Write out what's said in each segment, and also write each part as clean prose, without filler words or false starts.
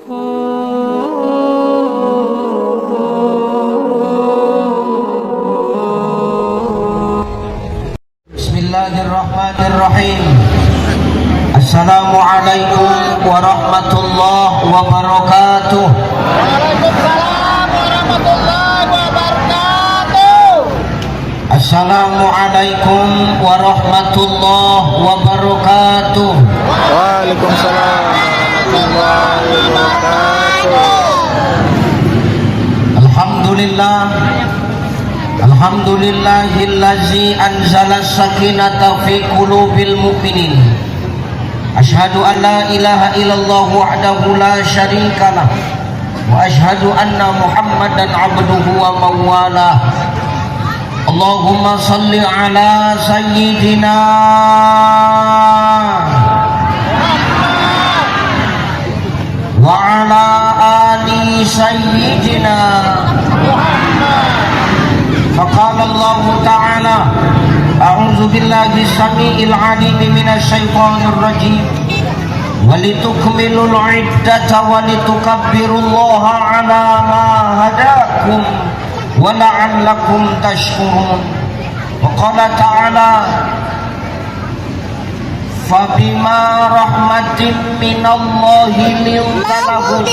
Bismillahirrahmanirrahim. Assalamualaikum warahmatullahi wabarakatuh. Waalaikumsalam warahmatullahi wabarakatuh. Assalamualaikum warahmatullahi wabarakatuh. Waalaikumsalam warahmatullahi wabarakatuh. Alhamdulillah. Alhamdulillahillazi anzala sakinata fi qulubil mu'minin. Asyhadu an la ilaha illallah wahdahu la syarikalah wa asyhadu anna Muhammadan abduhu wa mawalah. Allahumma salli ala sayyidina wa ala ali sayyidina. فقال الله تعالى أعوذ بالله السميع العليم من الشيطان الرجيم ولتكملوا العدة ولتكبروا الله على ما هداكم ولعلكم تشكرون. وقال تعالى فبما رحمة من الله لنت لهم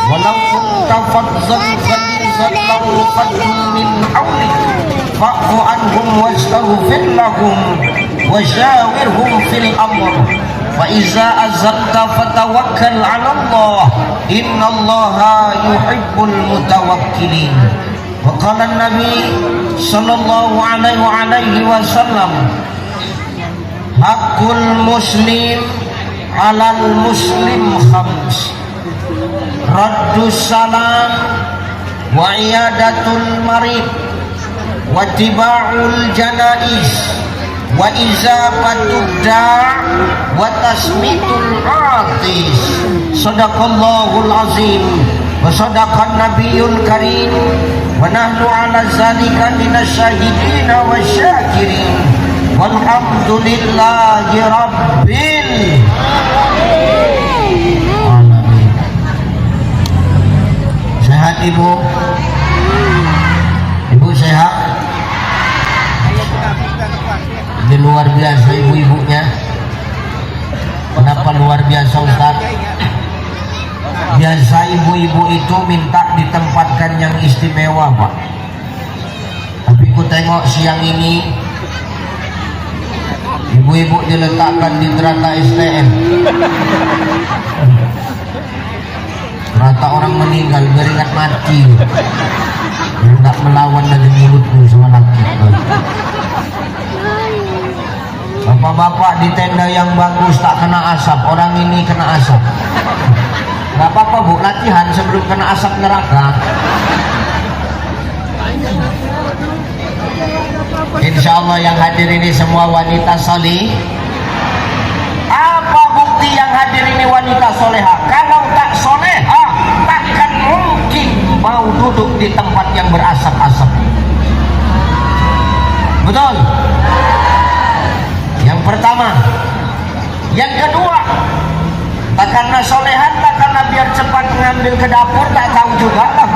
ولو كنت فظا من حولك فاعف عنهم واستغفر لهم وشاورهم في الأمر وإذا أزلت فتوكل على الله إن الله يحب المتوكلين. وقال النبي صلى الله عليه وسلم حق المسلم على المسلم خمس رد السلام wa iyadatul marid wa tiba'ul janaiz wa izabatud da' wa tasmitul atis. Sadaqallahul azim wa sadaqan nabiyyul karim wa nahnu ala zalika minasyahidina wasyakirin walhamdulillahi rabbil alamin. Sehat ibu? Ibu sehat? Ini luar biasa ibu-ibunya. Kenapa luar biasa Ustaz? Biasa ibu-ibu itu minta ditempatkan yang istimewa Pak. Tapi ku tengok siang ini ibu-ibu diletakkan di terata STM. Rata orang meninggal beringat mati. Enggak melawan lagi mulutku sama laki. Bapak-bapak di tenda yang bagus tak kena asap, orang ini kena asap. Gak apa-apa Bu, latihan sebelum kena asap neraka. Insya Allah yang hadir ini semua wanita solih. Apa bukti yang hadir ini wanita soleha? Kalau tak soleha, takkan mungkin mau duduk di tempat yang berasap-asap. Betul? Yang pertama. Yang kedua, tak karena solehan, tak karena biar cepat mengambil ke dapur, tak tahu juga lah.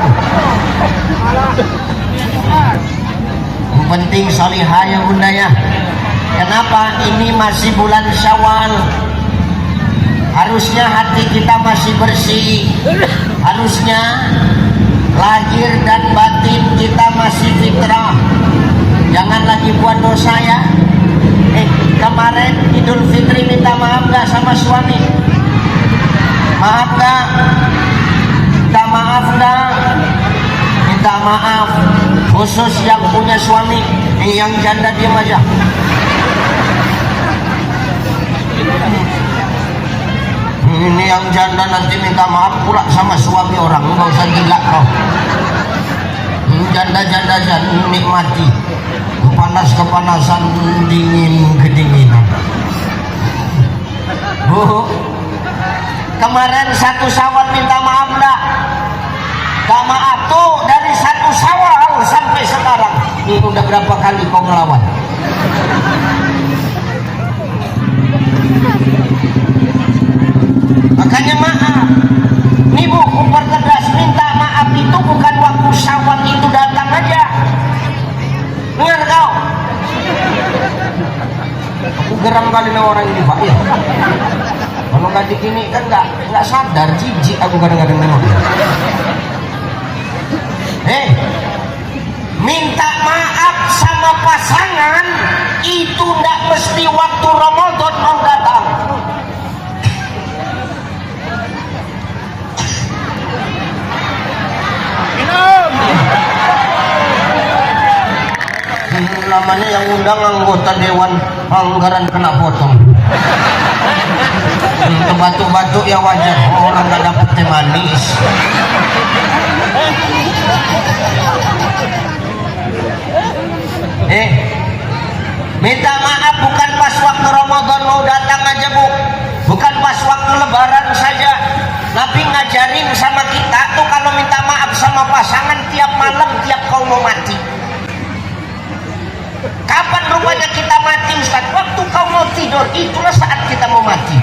Yang penting solihah ya bunda ya. Kenapa? Ini masih bulan Syawal. Harusnya hati kita masih bersih. Harusnya lahir dan batin kita masih fitrah. Jangan lagi buat dosa ya. Kemarin Idul Fitri minta maaf gak sama suami? Maaf gak? Minta maaf gak? Minta maaf. Khusus yang punya suami. Yang janda diam aja. Ini yang janda nanti minta maaf pula sama suami orang. Nggak usah gila kau. Janda-janda nikmati kepanas-kepanasan, dingin-kedinginan. Bu, kemarin 1 Syawal minta maaf enggak? Gak maaf tuh dari 1 Syawal sampai sekarang. Ini udah berapa kali kau ngelawan? Makanya maaf. geram kali nih orang ini Pak ya. Kalau nggak digini kan nggak sadar, jijik aku kadang-kadang nengok. Minta maaf sama pasangan itu nggak mesti waktu Ramadan mau datang. Namanya yang undang anggota Dewan Anggaran kena potong. Batuk-batuk ya wajar, orang nggak dapet teh manis. Minta maaf bukan pas waktu Ramadan mau datang aja Bu, bukan pas waktu Lebaran saja. Nabi ngajarin sama kita tuh kalau minta maaf sama pasangan tiap malam, tiap kau mau mati. Kapan rupanya kita mati Ustaz? Waktu kau mau tidur, itulah saat kita mau mati.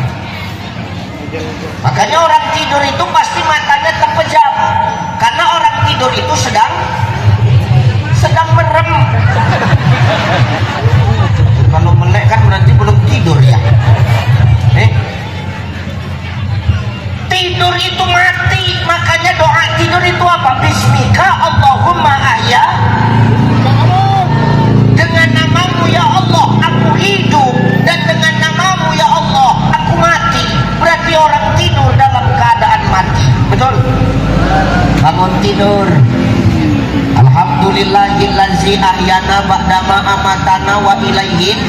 Makanya orang tidur itu pasti matanya terpejam, karena orang tidur itu sedang merem. Kalau melek kan berarti belum tidur ya. Tidur itu mati, makanya doa tidur itu apa? Bismika Allahumma ahya, dengan namamu ya Allah aku hidup, dan dengan namamu ya Allah aku mati. Berarti orang tidur dalam keadaan mati. Betul? Bangun tidur, alhamdulillahillazi ahyana ba'dama amatana wa ilaihin.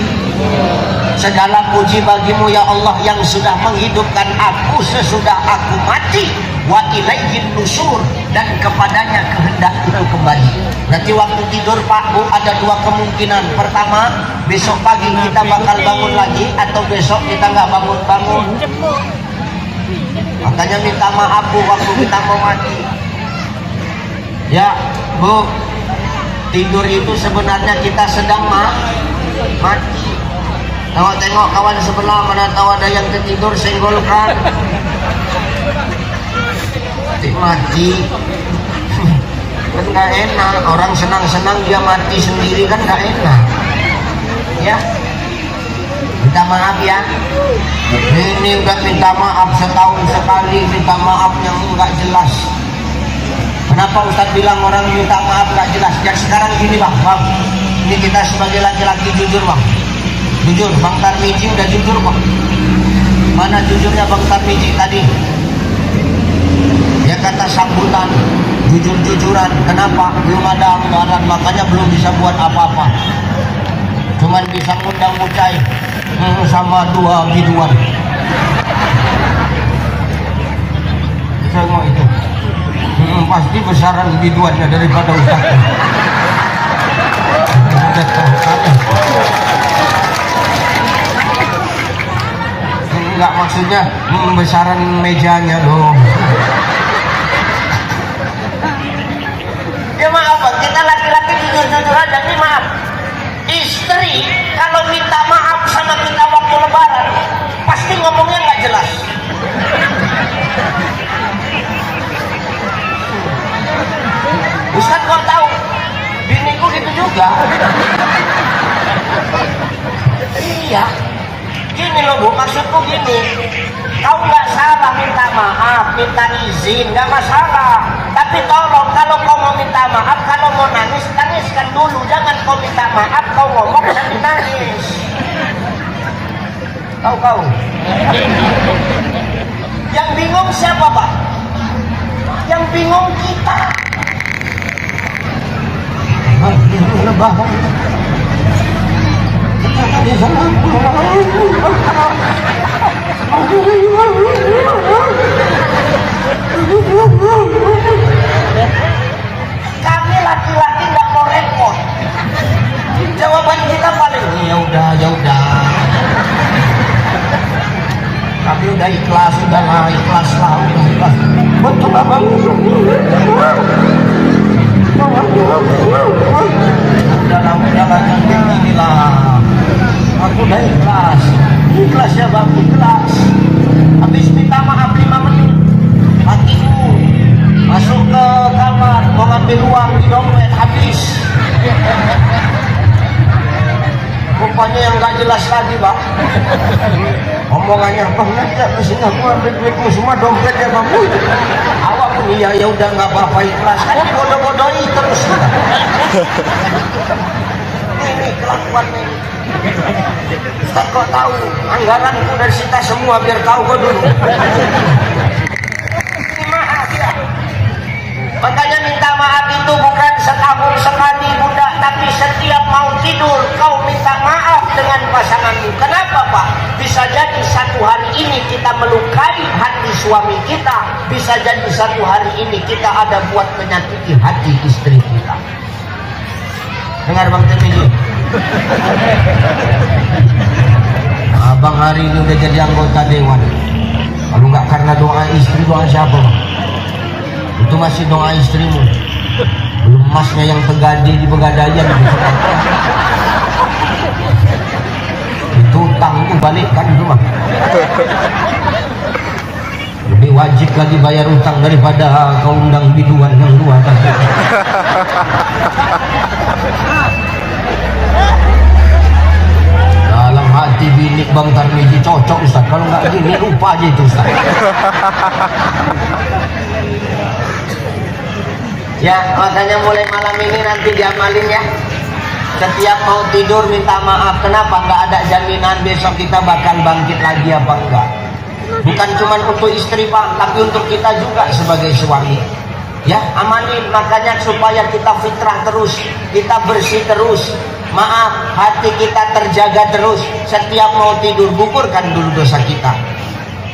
Segala puji bagimu ya Allah yang sudah menghidupkan aku sesudah aku mati, wa ilaihin nusur, dan kepadanya kehendak itu kembali. Berarti waktu tidur Pak Bu ada dua kemungkinan. Pertama, besok pagi kita bakal bangun lagi, atau besok kita nggak bangun-bangun. Makanya minta maaf Bu waktu kita mau mati. Ya Bu, tidur itu sebenarnya kita sedang mati. Tengok-tengok kawan sebelah, mana tahu ada yang tertidur, senggolkan. Mati kan gak enak. Orang senang-senang dia mati sendiri kan gak enak ya. Minta maaf ya. Ini udah minta maaf setahun sekali, minta maaf yang nggak jelas. Kenapa Ustadz bilang orang minta maaf nggak jelas? Dan sekarang gini Bang, ini kita sebagai laki-laki jujur Bang, jujur. Bang Tarmiji udah jujur Bang. Mana jujurnya Bang Tarmiji tadi? Dia kata sambutan jujur-jujuran. Kenapa? Belum ada anggaran, makanya belum bisa buat apa-apa. Cuman bisa ngundang Mucai sama dua biduan. Saya mau itu. Pasti besaran biduannya daripada Ustaz. Enggak, maksudnya besaran mejanya dong. Ya maaf, kita laki-laki jujur-jujur aja nih, maaf. Istri kalau minta maaf sama kita waktu Lebaran, pasti ngomongnya nggak jelas. Ustaz kok tahu? Biniku gitu juga. Iya. Gini loh Bu, maksudku gini. Kau nggak salah minta maaf, minta izin, nggak masalah. Tapi tolong kalau kau mau minta maaf, kalau mau nangis, tangiskan dulu. Jangan kau minta maaf, kau ngomong sambil nangis. Kau. Yang bingung siapa Pak? Yang bingung kita. Kami laki-laki nggak mau repot. Jawaban kita paling ya udah. Kami udah ikhlas, udah ikhlas. Betul abang. Udahlah inilah. Aku udah ikhlas ya bang, ikhlas. Habis minta maaf 5 menit nggak jelas lagi, Pak. Omongannya, Bang, nanti kesini aku ambil duitmu semua, dompet ya Bang. Awak pun iya, ya udah nggak apa-apa, ikhlas. Kan bodoh-bodohi terus. Ini kelakuannya. Ustaz kok tahu anggaranku dari sita semua, biar tahu kok dulu. Maaf ya. Makanya minta maaf itu bukan setahun sekali Bunda, tapi setiap mau tidur kau minta maaf dengan pasanganmu. Kenapa Pak? Bisa jadi satu hari ini kita melukai hati suami kita, bisa jadi satu hari ini kita ada buat menyakiti hati istri kita. Dengar Bang Temidi. Abang hari ini udah jadi anggota dewan. Kalau nggak karena doa istri, doa siapa Bang? Itu masih doa istrimu. Belum masnya yang tegadi di Pegadaian. Itu utang itu balikkan itu Bang. Lebih wajib lagi bayar utang daripada kau undang biduan yang luar. Dalam hati binik Bang Tarmizi cocok Ustaz. Kalau nggak gini lupa aja itu Ustaz. Ya, makanya mulai malam ini nanti diamalin ya. Setiap mau tidur minta maaf. Kenapa? Nggak ada jaminan besok kita bakal bangkit lagi apa enggak. Bukan cuma untuk istri Pak, tapi untuk kita juga sebagai suami. Ya, amalin. Makanya supaya kita fitrah terus, kita bersih terus. Maaf, hati kita terjaga terus. Setiap mau tidur, gugurkan dulu dosa kita.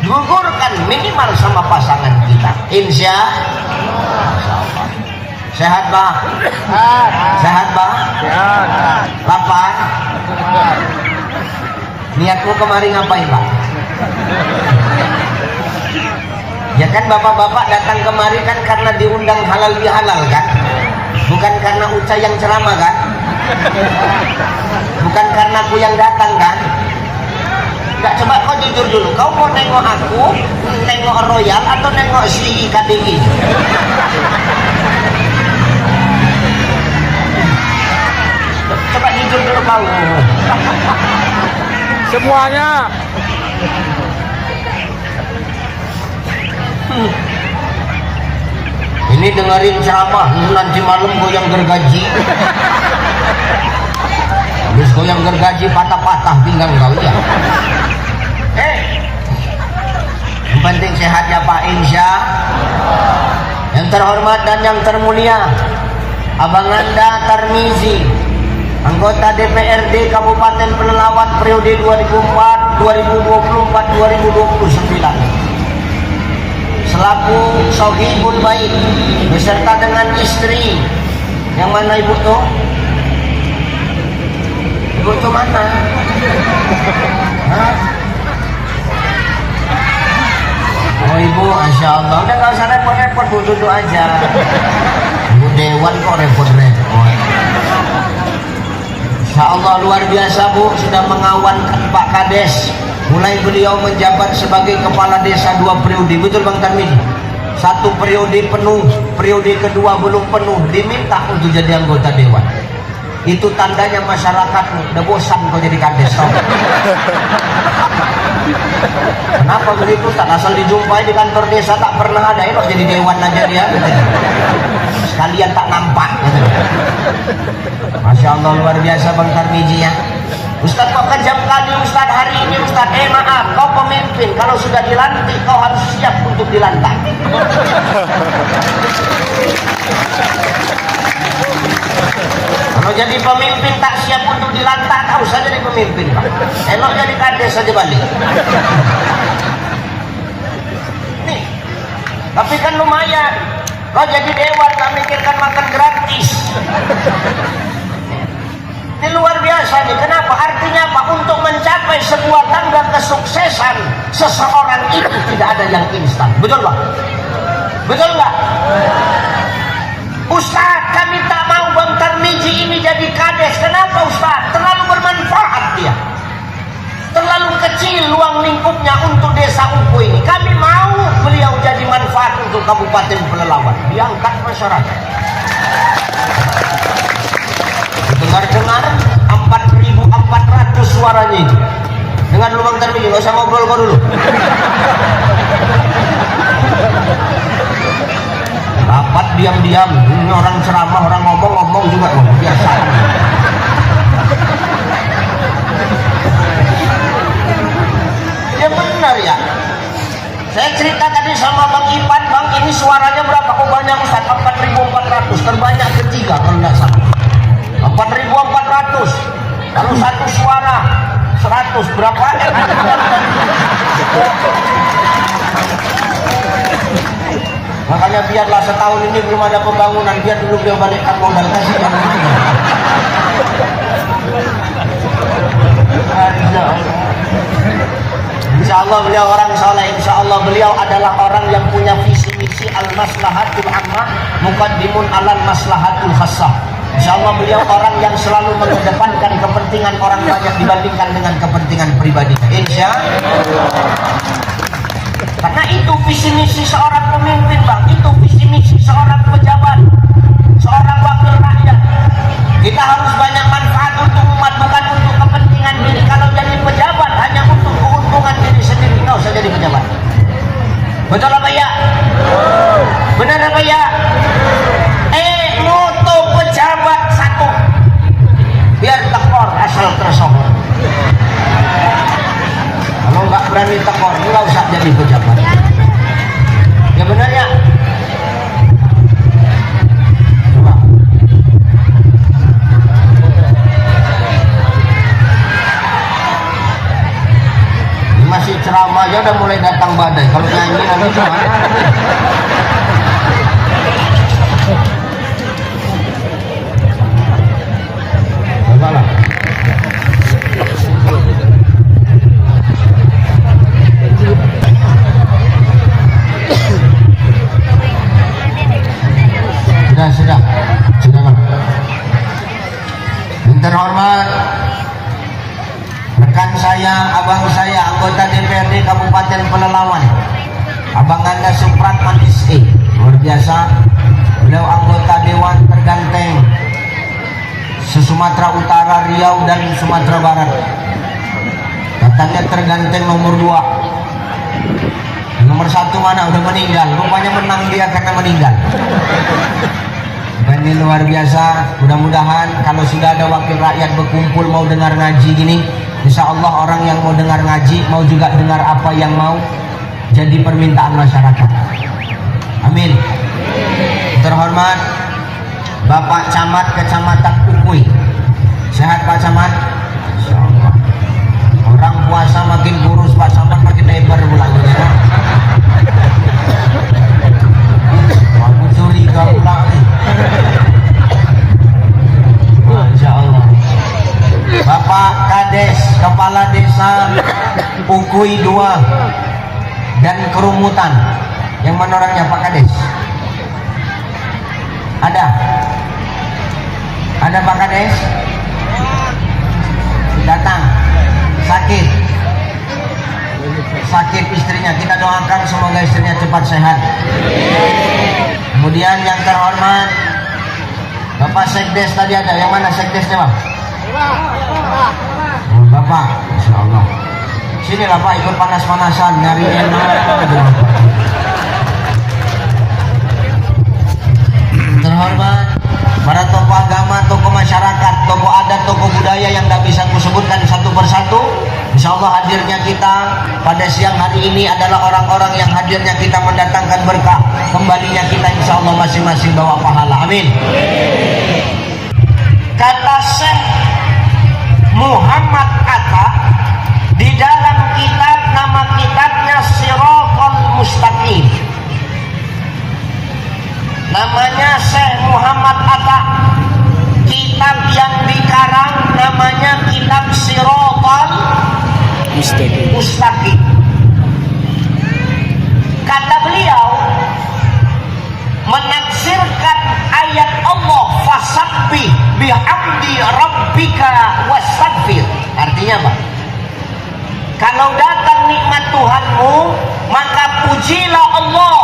Gugurkan minimal sama pasangan kita. Insya Allah. Sehat Pak? Sehat Pak? Sehat. Lapar? Niatmu kemarin ngapain Pak? Ya kan bapak-bapak datang kemari kan karena diundang halal bihalal kan? Bukan karena Uca yang ceramah kan? Bukan karena aku yang datang kan? Enggak, coba kau jujur dulu. Kau mau nengok aku, nengok Royal atau nengok si KDI? Coba jujur dulu kau. Semuanya. Ini dengerin ceramah, nanti malam goyang gergaji. Habis goyang gergaji patah-patah pinggang kau ya. Yang penting sehat ya Pak, insya. Yang terhormat dan yang termulia Abang Anda Tarmizi, anggota DPRD Kabupaten Pelelawat periode 2004-2029, selaku sohibul bait beserta dengan istri. Yang mana ibu tuh? Ibu tuh mana? Hah? Oh ibu, Masya Allah. Udah gak usah repot-repot, bu, duduk aja. Ibu dewan kok repot-repot. Insya Allah luar biasa Bu, sudah mengawankan Pak Kades. Mulai beliau menjabat sebagai kepala desa 2 periode, betul Bang Tarmizi? 1 periode penuh, periode kedua belum penuh, diminta untuk jadi anggota dewan. Itu tandanya masyarakat udah bosan kau jadi kades. Kenapa begitu? Tak asal dijumpai di kantor desa tak pernah ada, elok jadi dewan aja dia. Sekalian tak nampak. Masya Allah luar biasa Bang Tarmizi ya. Ustaz kok kejam kali Ustaz hari ini Ustaz. Maaf, kau pemimpin, kalau sudah dilantik kau harus siap untuk dilantak. Kalau jadi pemimpin tak siap untuk dilantak, tak usah jadi pemimpin Pak. Elok jadi kades saja balik. Nih, tapi kan lumayan. Kau jadi dewan tak mikirkan makan gratis. Ini luar biasa nih. Kenapa? Artinya apa? Untuk mencapai sebuah tangga kesuksesan seseorang itu tidak ada yang instan. Betul Pak? Betul nggak? Ustaz, kami tak mau Bang Tarmizi ini jadi kades. Kenapa Ustaz? Terlalu bermanfaat dia. Terlalu kecil ruang lingkupnya untuk desa Upu ini. Kami mau beliau jadi manfaat untuk Kabupaten Pelelawat. Diangkat masyarakat. Dengar-dengar 4.000 400 suaranya itu. Dengar dulu Bang Tarmi, nggak usah ngobrol kau dulu. Rapat diam-diam, ini orang ceramah, orang ngomong juga, biasa. Ya benar ya. Saya cerita tadi sama Bang Ipan, Bang ini suaranya berapa? Oh banyak Ustaz, 4.400, terbanyak ketiga kalau nggak salah. 4.400, lalu satu suara 100 berapa? Makanya biarlah setahun ini belum ada pembangunan, biar dulu beliau balikkan modal kasih yang itu. Insya Allah beliau orang soleh, insya Allah beliau adalah orang yang punya visi misi al-maslahatul ammah muqaddimun alal maslahatul khassah. Insya Allah beliau orang yang selalu mengedepankan kepentingan orang banyak dibandingkan dengan kepentingan pribadi. Insya Allah. Karena itu visi misi seorang pemimpin, Bang. Itu visi misi seorang pejabat, seorang wakil rakyat. Kita harus banyak manfaat untuk umat, bukan untuk kepentingan diri. Kalau jadi pejabat hanya untuk keuntungan diri sendiri, nggak usah jadi pejabat. Betul apa ya? Benar apa ya? Moto pejabat satu, biar tekor asal tersohor. Kalau nggak berani tekor, nggak usah jadi pejabat. Ya benar ya? Coba. Ini masih ceramah aja udah mulai datang badai. Kalau nyanyi nanti gimana? Cobalah. Sudah Bang. Yang terhormat rekan saya, abang saya, anggota DPRD Kabupaten Pelalawan, Abang Anda Supratman SE, luar biasa. Beliau anggota Dewan Terganteng Sumatera Utara, Riau dan Sumatera Barat. Katanya terganteng nomor 2. Nomor 1 mana? Udah meninggal. Rupanya menang dia karena meninggal. Dan ini luar biasa. Mudah-mudahan kalau sudah ada wakil rakyat berkumpul mau dengar ngaji gini, insya Allah orang yang mau dengar ngaji mau juga dengar apa yang mau jadi permintaan masyarakat. Amin. Terhormat Bapak Camat Kecamatan Ukui. Sehat Pak Camat? Insya Allah. Orang puasa makin kurus, Pak Camat makin lebar bulannya. Aku curiga pula nih. Insya Allah. Bapak Kades, Kepala Desa Ukui 2 dan Kerumutan. Yang mana orangnya Pak Kades? Ada Pak Kades? Datang. Sakit istrinya, kita doakan semoga istrinya cepat sehat. Kemudian yang terhormat Bapak Sekdes tadi ada, yang mana Sekdesnya Bang? Oh, Bapak, Insya Allah. Sinilah Pak, ikut panas-panasan nyari enak. Terhormat para tokoh agama, tokoh masyarakat, tokoh adat, tokoh budaya yang tidak bisa kusebutkan satu persatu. Insya Allah hadirnya kita pada siang hari ini adalah orang-orang yang hadirnya kita mendatangkan berkah. Kembalinya kita insya Allah masing-masing bawa pahala. Amin. Kata Syekh Muhammad Atta di dalam kitab, nama kitabnya Siratal Mustaqim. Namanya Syekh Muhammad Atta. Kitab yang dikarang namanya kitab Siratal Mustaqim. Kata beliau menafsirkan ayat Allah fasabbih bihamdi rabbika wastaghfir. Artinya apa? Kalau datang nikmat Tuhanmu, maka pujilah Allah,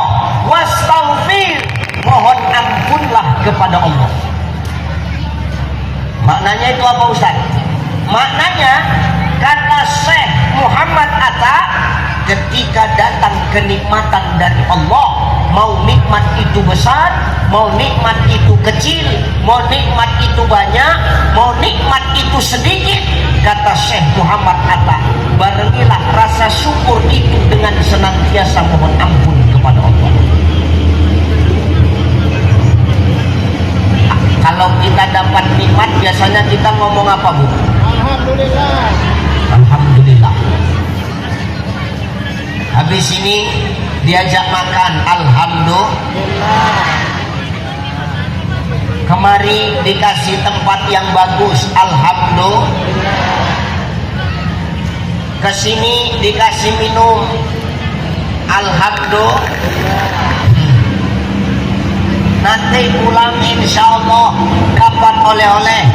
wastaghfir, mohon ampunlah kepada Allah. Maknanya itu apa Ustaz? Maknanya kata Syekh Muhammad Atta, ketika datang kenikmatan dari Allah, mau nikmat itu besar, mau nikmat itu kecil, mau nikmat itu banyak, mau nikmat itu sedikit, kata Syekh Muhammad Atta, barengilah rasa syukur itu dengan senantiasa mohon ampun kepada Allah. Kalau kita dapat nikmat, biasanya kita ngomong apa, Bu? Alhamdulillah. Alhamdulillah. Habis ini diajak makan, alhamdulillah. Kemari dikasih tempat yang bagus, alhamdulillah. Kesini dikasih minum, alhamdulillah. Nanti pulang insya Allah dapat oleh-oleh,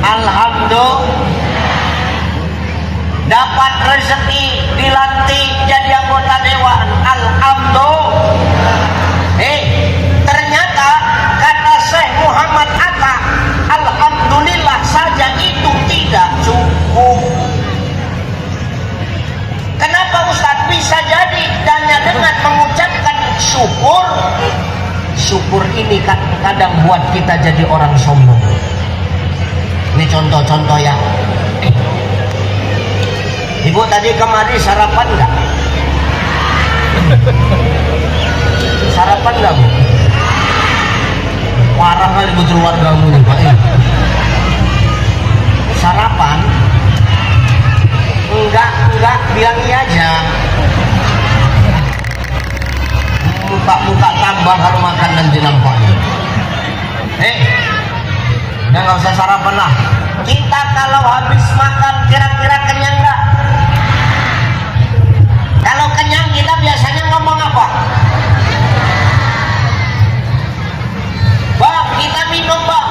alhamdulillah. Dapat rezeki dilantik jadi anggota dewan, alhamdulillah. Ternyata kata Syekh Muhammad Atta, alhamdulillah saja itu tidak cukup. Kenapa Ustaz? Bisa jadi hanya dengan mengucapkan syukur, syukur ini kadang buat kita jadi orang sombong. Ini contoh-contoh ya. Ibu tadi kemari sarapan enggak? Sarapan enggak, Bu? Parah kali bu keluargamu nih, Pak. Sarapan? Enggak, bilang iya aja. Muka tambah kalau makan nanti nampaknya. Udah nggak usah sarapan lah. Kita kalau habis makan kira-kira kenyang nggak? Kalau kenyang kita biasanya ngomong apa? Bang, kita minum bang,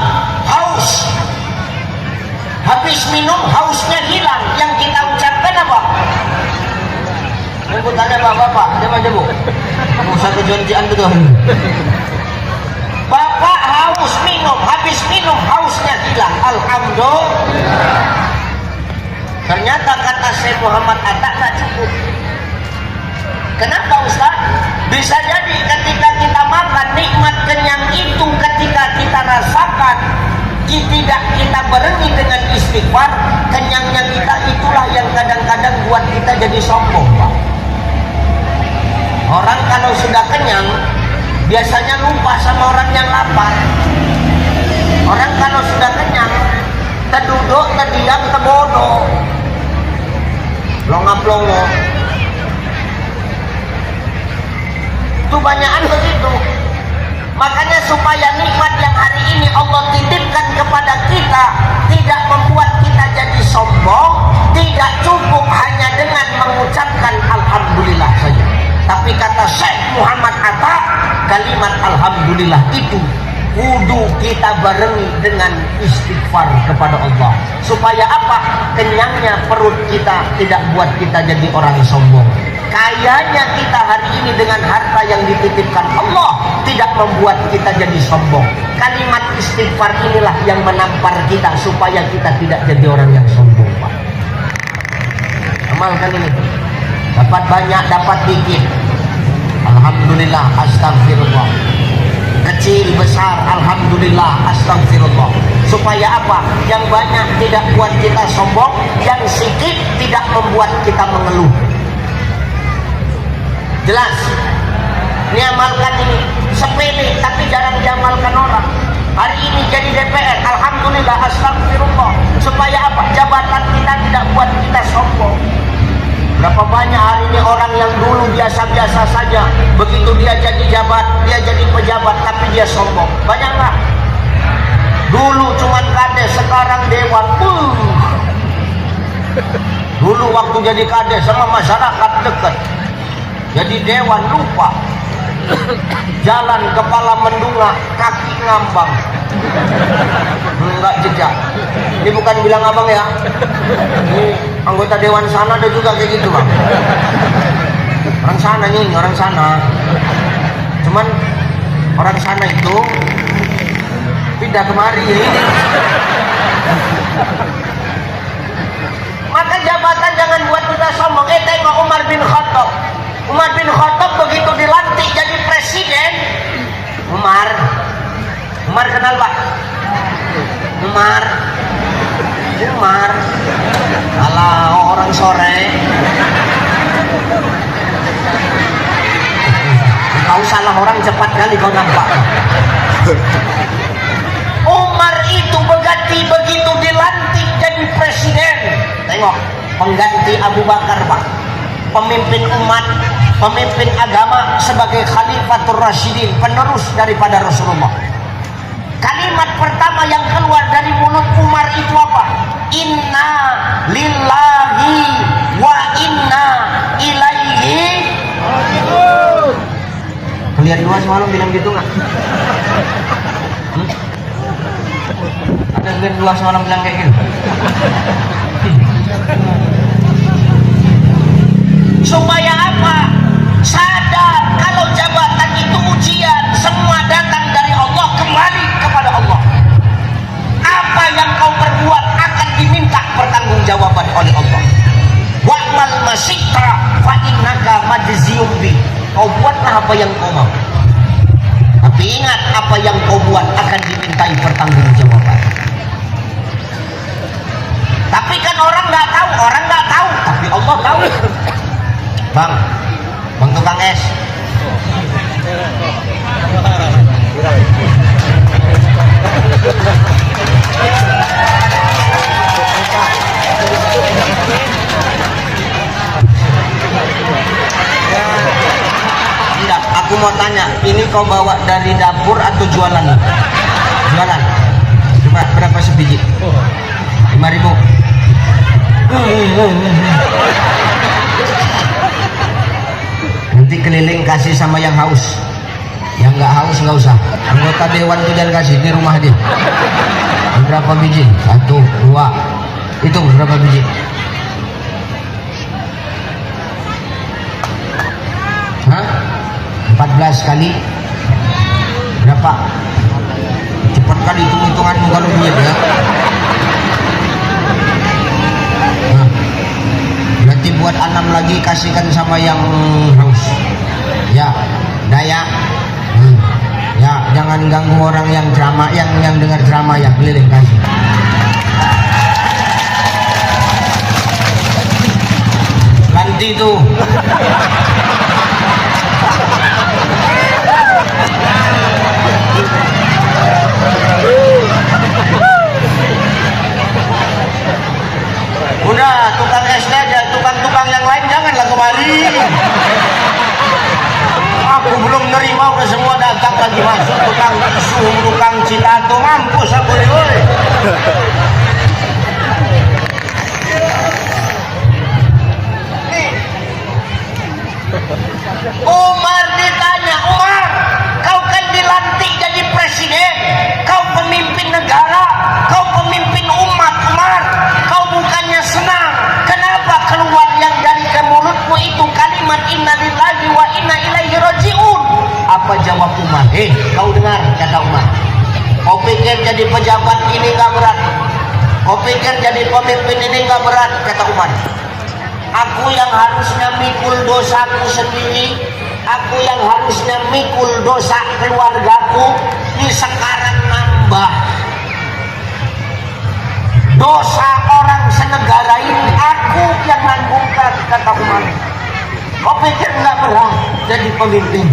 haus. Habis minum hausnya hilang, yang kita ucapkan apa? Aku tanya bapak, dia aja bu. Mau satu janjian betul. Bapak haus minum, habis minum hausnya hilang, alhamdulillah. Ternyata kata Syekh Muhammad Atta tak cukup. Kenapa Ustaz? Bisa jadi ketika kita makan nikmat kenyang itu, ketika kita rasakan, tidak kita barengi dengan istighfar, kenyangnya kita itulah yang kadang-kadang buat kita jadi sombong, Pak. Orang kalau sudah kenyang biasanya lupa sama orang yang lapar. Orang kalau sudah kenyang terduduk, terdiam, terbodoh, longa-plongo. Itu banyakan begitu. Makanya supaya nikmat yang hari ini Allah titipkan kepada kita tidak membuat kita jadi sombong, tidak cukup hanya dengan mengucapkan alhamdulillah saja. Tapi kata Syekh Muhammad Atta, kalimat alhamdulillah itu kudu kita barengi dengan istighfar kepada Allah. Supaya apa? Kenyangnya perut kita tidak buat kita jadi orang sombong. Kayanya kita hari ini dengan harta yang dititipkan Allah tidak membuat kita jadi sombong. Kalimat istighfar inilah yang menampar kita supaya kita tidak jadi orang yang sombong, Pak. Amalkan ini. Dapat banyak, dapat dikit, alhamdulillah, astagfirullah. Kecil, besar, alhamdulillah, astagfirullah. Supaya apa? Yang banyak tidak buat kita sombong, yang sedikit tidak membuat kita mengeluh. Jelas? Ini amalkan ini. Sepele tapi jarang diamalkan orang. Hari ini jadi DPR, alhamdulillah, astagfirullah. Supaya apa? Jabatan kita tidak buat kita sombong. Berapa banyak hari ini orang yang dulu biasa-biasa saja, begitu dia jadi pejabat, tapi dia sombong. Banyak nggak? Dulu cuman kades, sekarang dewan. Dulu waktu jadi kades sama masyarakat dekat, jadi dewan lupa. Jalan kepala mendungak, kaki ngambang, enggak jejak. Ini bukan bilang abang ya, ini anggota dewan sana ada juga kayak gitu bang. Orang sana nih, orang sana. Cuman orang sana itu pindah kemari ini. Maka jabatan jangan buat kita sombong. Tengok Umar bin Khattab. Umar bin Khattab begitu dilantik jadi presiden. Umar kenal Pak? Umar. Alah orang sore. Kau salah orang cepat kali kau nampak. Umar itu begitu dilantik jadi presiden. Tengok, pengganti Abu Bakar Pak. Pemimpin umat, pemimpin agama sebagai Khalifatul Rasyidin, penerus daripada Rasulullah. Kalimat pertama yang keluar dari mulut Umar itu apa? Inna lillahi wa inna ilaihi raji'un. Kalian dua semalam bilang gitu nggak? Ada kalian dua semalam bilang kayak gitu? Supaya apa? Sadar kalau jabatan itu ujian, semua datang dari Allah, kembali kepada Allah. Apa yang kau perbuat akan diminta pertanggungjawaban oleh Allah. Wa'mal masyikra fa innaka majziyum bi. Kau buatlah apa yang kau mau. Tapi ingat, apa yang kau buat akan dimintai pertanggungjawaban. Tapi kan orang nggak tahu, tapi Allah tahu. Bang tukang es. Tidak, aku mau tanya, ini kau bawa dari dapur atau jualan? Jualan. Coba berapa sebiji? 5.000. Nanti keliling kasih sama yang haus. Yang nggak haus nggak usah. Anggota dewan itu jangan kasih di rumah dia. Berapa biji? 1, 2. Hitung berapa biji? Hah? 14 kali berapa? Cepat kali hitung-hitunganmu kalau duit ya. Nah, berarti buat 6 lagi kasihkan sama yang haus. Ya, daya. Ya, jangan ganggu orang yang ceramah, yang dengar ceramah ya, keliling kasih. Ganti itu. Udah, tukang SD aja, tukang-tukang yang lain janganlah kemari. Aku belum nerima, udah semua datang lagi masuk. Tukang tisu, tukang citato, mampus aku ini. Umar ditanya, Umar, kau kan dilantik jadi presiden, kau pemimpin negara, kau pemimpin umat, Umar, kau bukannya senang, kenapa keluar yang dari mulutmu itu kalimat inna lillahi wa inna ilaihi raji'un? Apa jawab Umar? Kau dengar, kata Umar, kau pikir jadi pejabat ini gak berat, kau pikir jadi pemimpin ini gak berat, kata Umar. Aku yang harusnya mikul dosaku sendiri, aku yang harusnya mikul dosa keluargaku, ini sekarang nambah dosa orang senegara ini, aku yang nanggungkan, kata Umar. Kau pikir nggak berat jadi pemimpin?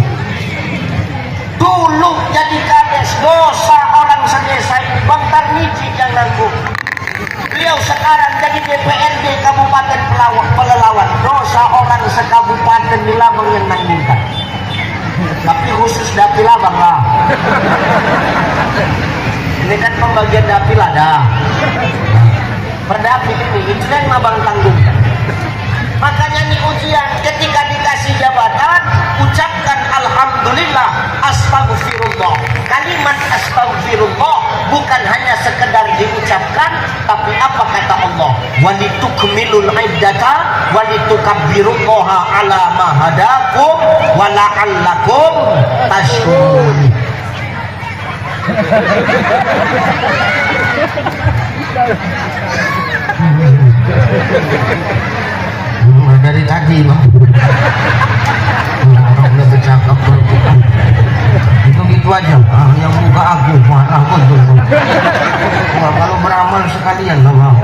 Dulu jadi kades, dosa orang sedesa ini Bang Tarmizi yang nanggung. Beliau sekarang jadi DPRD Kabupaten Pelelawan, dosa orang sekabupaten di Labang yang nanggungkan. Tapi khusus dapil Labang lah. Ini kan pembagian dapil ada. Perdapil ini, itu yang Abang tanggungkan. Makanya ini ujian, ketika dikasih jabatan, ucapkan alhamdulillah, astagfirullah. Kalimat astagfirullah bukan hanya sekedar diucapkan, tapi apa kata Allah? Walitukmilul iddata walitukabbirullaha ala ma hadakum wa la'allakum tashkurun. Dari tadi bang orang udah bercakap bertukar itu gitu aja. Yang buka aku marah betul. Kalau beramal sekalian lah bang.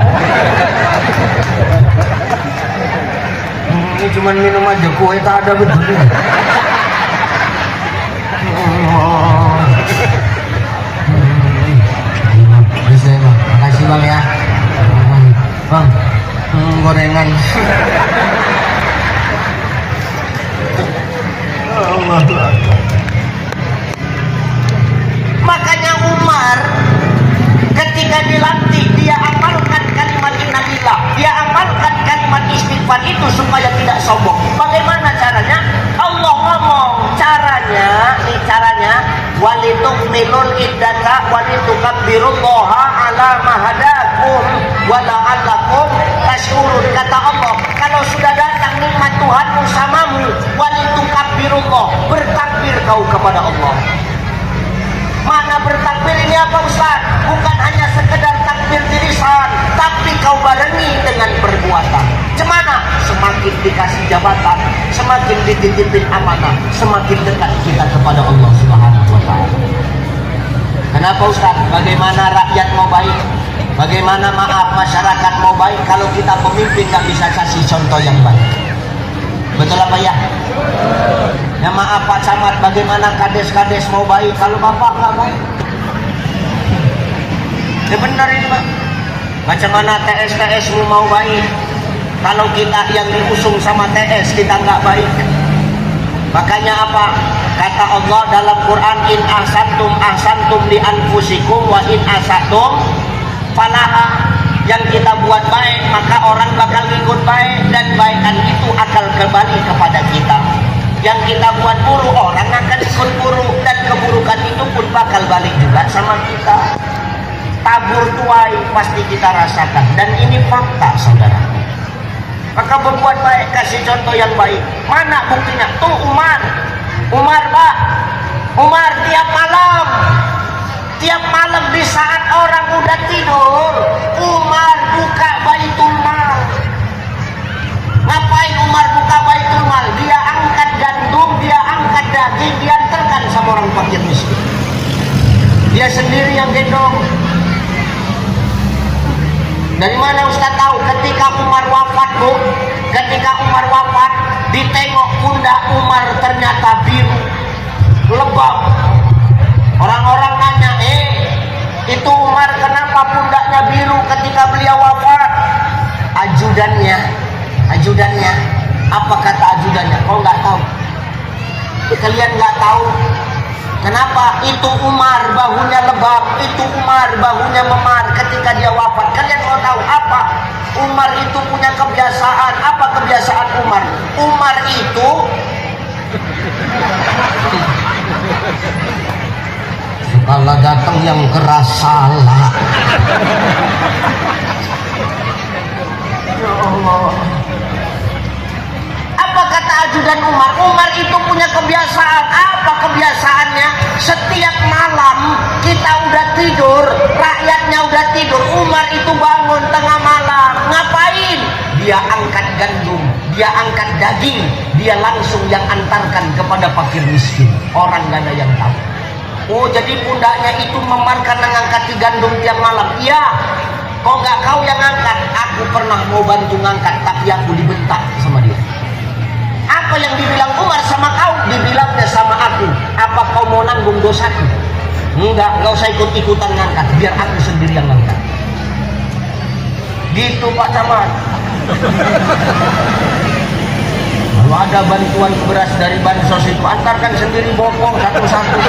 Ini cuma minum aja, kue tak ada betul ini. Bisa bang, makasih bang ya bang. Gorengan. Makanya Umar ketika dilantik dia amalkan kalimat innalillah, dia amalkan kalimat istighfar itu supaya tidak sombong. Bagaimana caranya? Allah ngomong caranya, ini caranya walitukmilul iddata walitukabbirullaha ala ma hadakum wa la'allakum tashkurun. Kata Allah, kalau sudah datang nikmat Tuhanmu samamu, walitukabirullah, bertakbir kau kepada Allah. Mana bertakbir ini apa Ustaz? Bukan hanya sekedar takbir di lisan, tapi kau barengi dengan perbuatan. Cemana? Semakin dikasih jabatan, semakin dititipin amanah, semakin dekat kita kepada Allah Subhanahu wa Ta'ala. Kenapa Ustaz? Bagaimana rakyat mau baik? Bagaimana maaf masyarakat mau baik kalau kita pemimpin nggak bisa kasih contoh yang baik? Betul apa ya? Ya maaf Pak Camat, bagaimana kades-kades mau baik kalau Bapak nggak baik? Ya benar ini Pak. Bagaimana TS-TS mau baik kalau kita yang diusung sama TS kita nggak baik? Makanya apa? Kata Allah dalam Quran, in ahsantum li anfusikum wa in asatum falaha. Yang kita buat baik maka orang bakal ikut baik, dan baikan itu akan kembali kepada kita. Yang kita buat buruk orang akan ikut buruk, dan keburukan itu pun bakal balik juga sama kita. Tabur tuai pasti kita rasakan, dan ini fakta saudara. Maka berbuat baik, kasih contoh yang baik. Mana buktinya? Tuh Umar Pak, Umar tiap malam di saat orang udah tidur, Umar buka Baitul Mal. Ngapain Umar buka Baitul Mal? Dia angkat gandum, dia angkat daging, dia antarkan sama orang fakir miskin. Dia sendiri yang gendong. Dari mana Ustaz tahu? Ketika Umar wafat, Bu, ketika Umar wafat, ditengok pundak Umar ternyata biru, lebam. Orang-orang nanya, itu Umar kenapa pundaknya biru ketika beliau wafat? Ajudannya, apa kata ajudannya? Kau nggak tahu? Kalian nggak tahu? Kenapa? Itu Umar bahunya lebam, itu Umar bahunya memar ketika dia wafat. Kalian mau tahu apa? Umar itu punya kebiasaan. Apa kebiasaan Umar? Umar itu kalau datang yang keras salah. Ya Allah. Apa kata ajudan Umar? Umar itu punya kebiasaan. Apa kebiasaannya? Setiap malam kita udah tidur, rakyatnya udah tidur, Umar itu bangun tengah malam. Ngapain? Dia angkat gandum, dia angkat daging, dia langsung yang antarkan kepada fakir miskin. Orang gak ada yang tahu. Oh, jadi pundaknya itu memarkan mengangkati gandum tiap malam. Iya. Kok nggak kau yang angkat? Aku pernah mau bantu ngangkat, tapi aku dibentak sama dia. Apa yang dibilang Umar sama kau? Dibilangnya sama aku. Apa kau mau nanggung dosaku? Enggak usah ikut-ikutan ngangkat, biar aku sendiri yang ngangkat. Gitu Pak Camat. Kalau ada bantuan beras dari bansos itu, antarkan sendiri bopong satu-satu.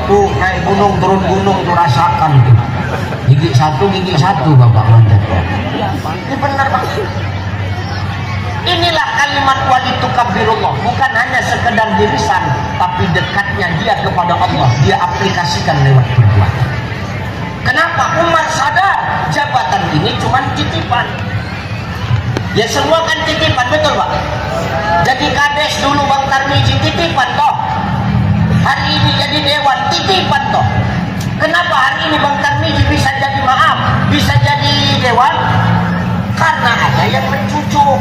Tuh naik gunung turun gunung tuh rasakan tuh. Gigi satu Bapak mandat. Ini benar Pak. Inilah kalimat walitukabirullah, bukan hanya sekedar di lisan, tapi dekatnya dia kepada Allah, dia aplikasikan lewat perbuatan. Kenapa? Umar sadar jabatan ini cuma titipan. Ya semua kan titipan, betul Pak? Jadi kades dulu Bang Tarmizi titipan toh. Hari ini jadi dewan titipan toh. Kenapa hari ini Bang Tarmizi bisa jadi maaf, bisa jadi dewan? Karena ada yang mencucuk.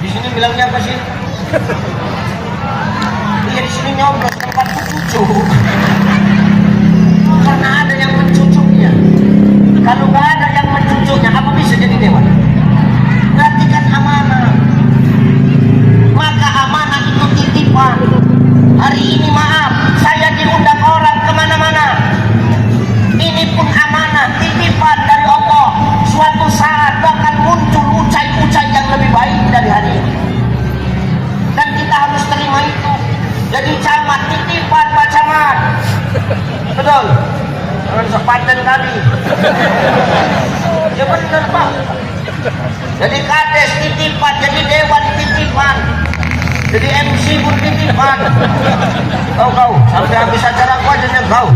Di sini bilangnya apa sih? Iya di sini nyoblos tempat cucuk. Karena ada yang mencucuknya. Kalau nggak ada yang mencucuknya, apa bisa jadi dewan? Berarti kan amanah. Maka amanah itu titipan. Hari ini maaf, saya diundang orang kemana-mana. Ini pun amanah, titipan dari Allah. Suatu saat bakal muncul ucai-ucai yang lebih baik dari hari ini. Dan kita harus terima itu. Jadi camat titipan Pak Camat. Betul? Jangan sepadan kali. Ya benar Pak. Jadi kades titipan, jadi dewan titipan, jadi MC pun titipan. Kau sampai habis acara aku aja kau.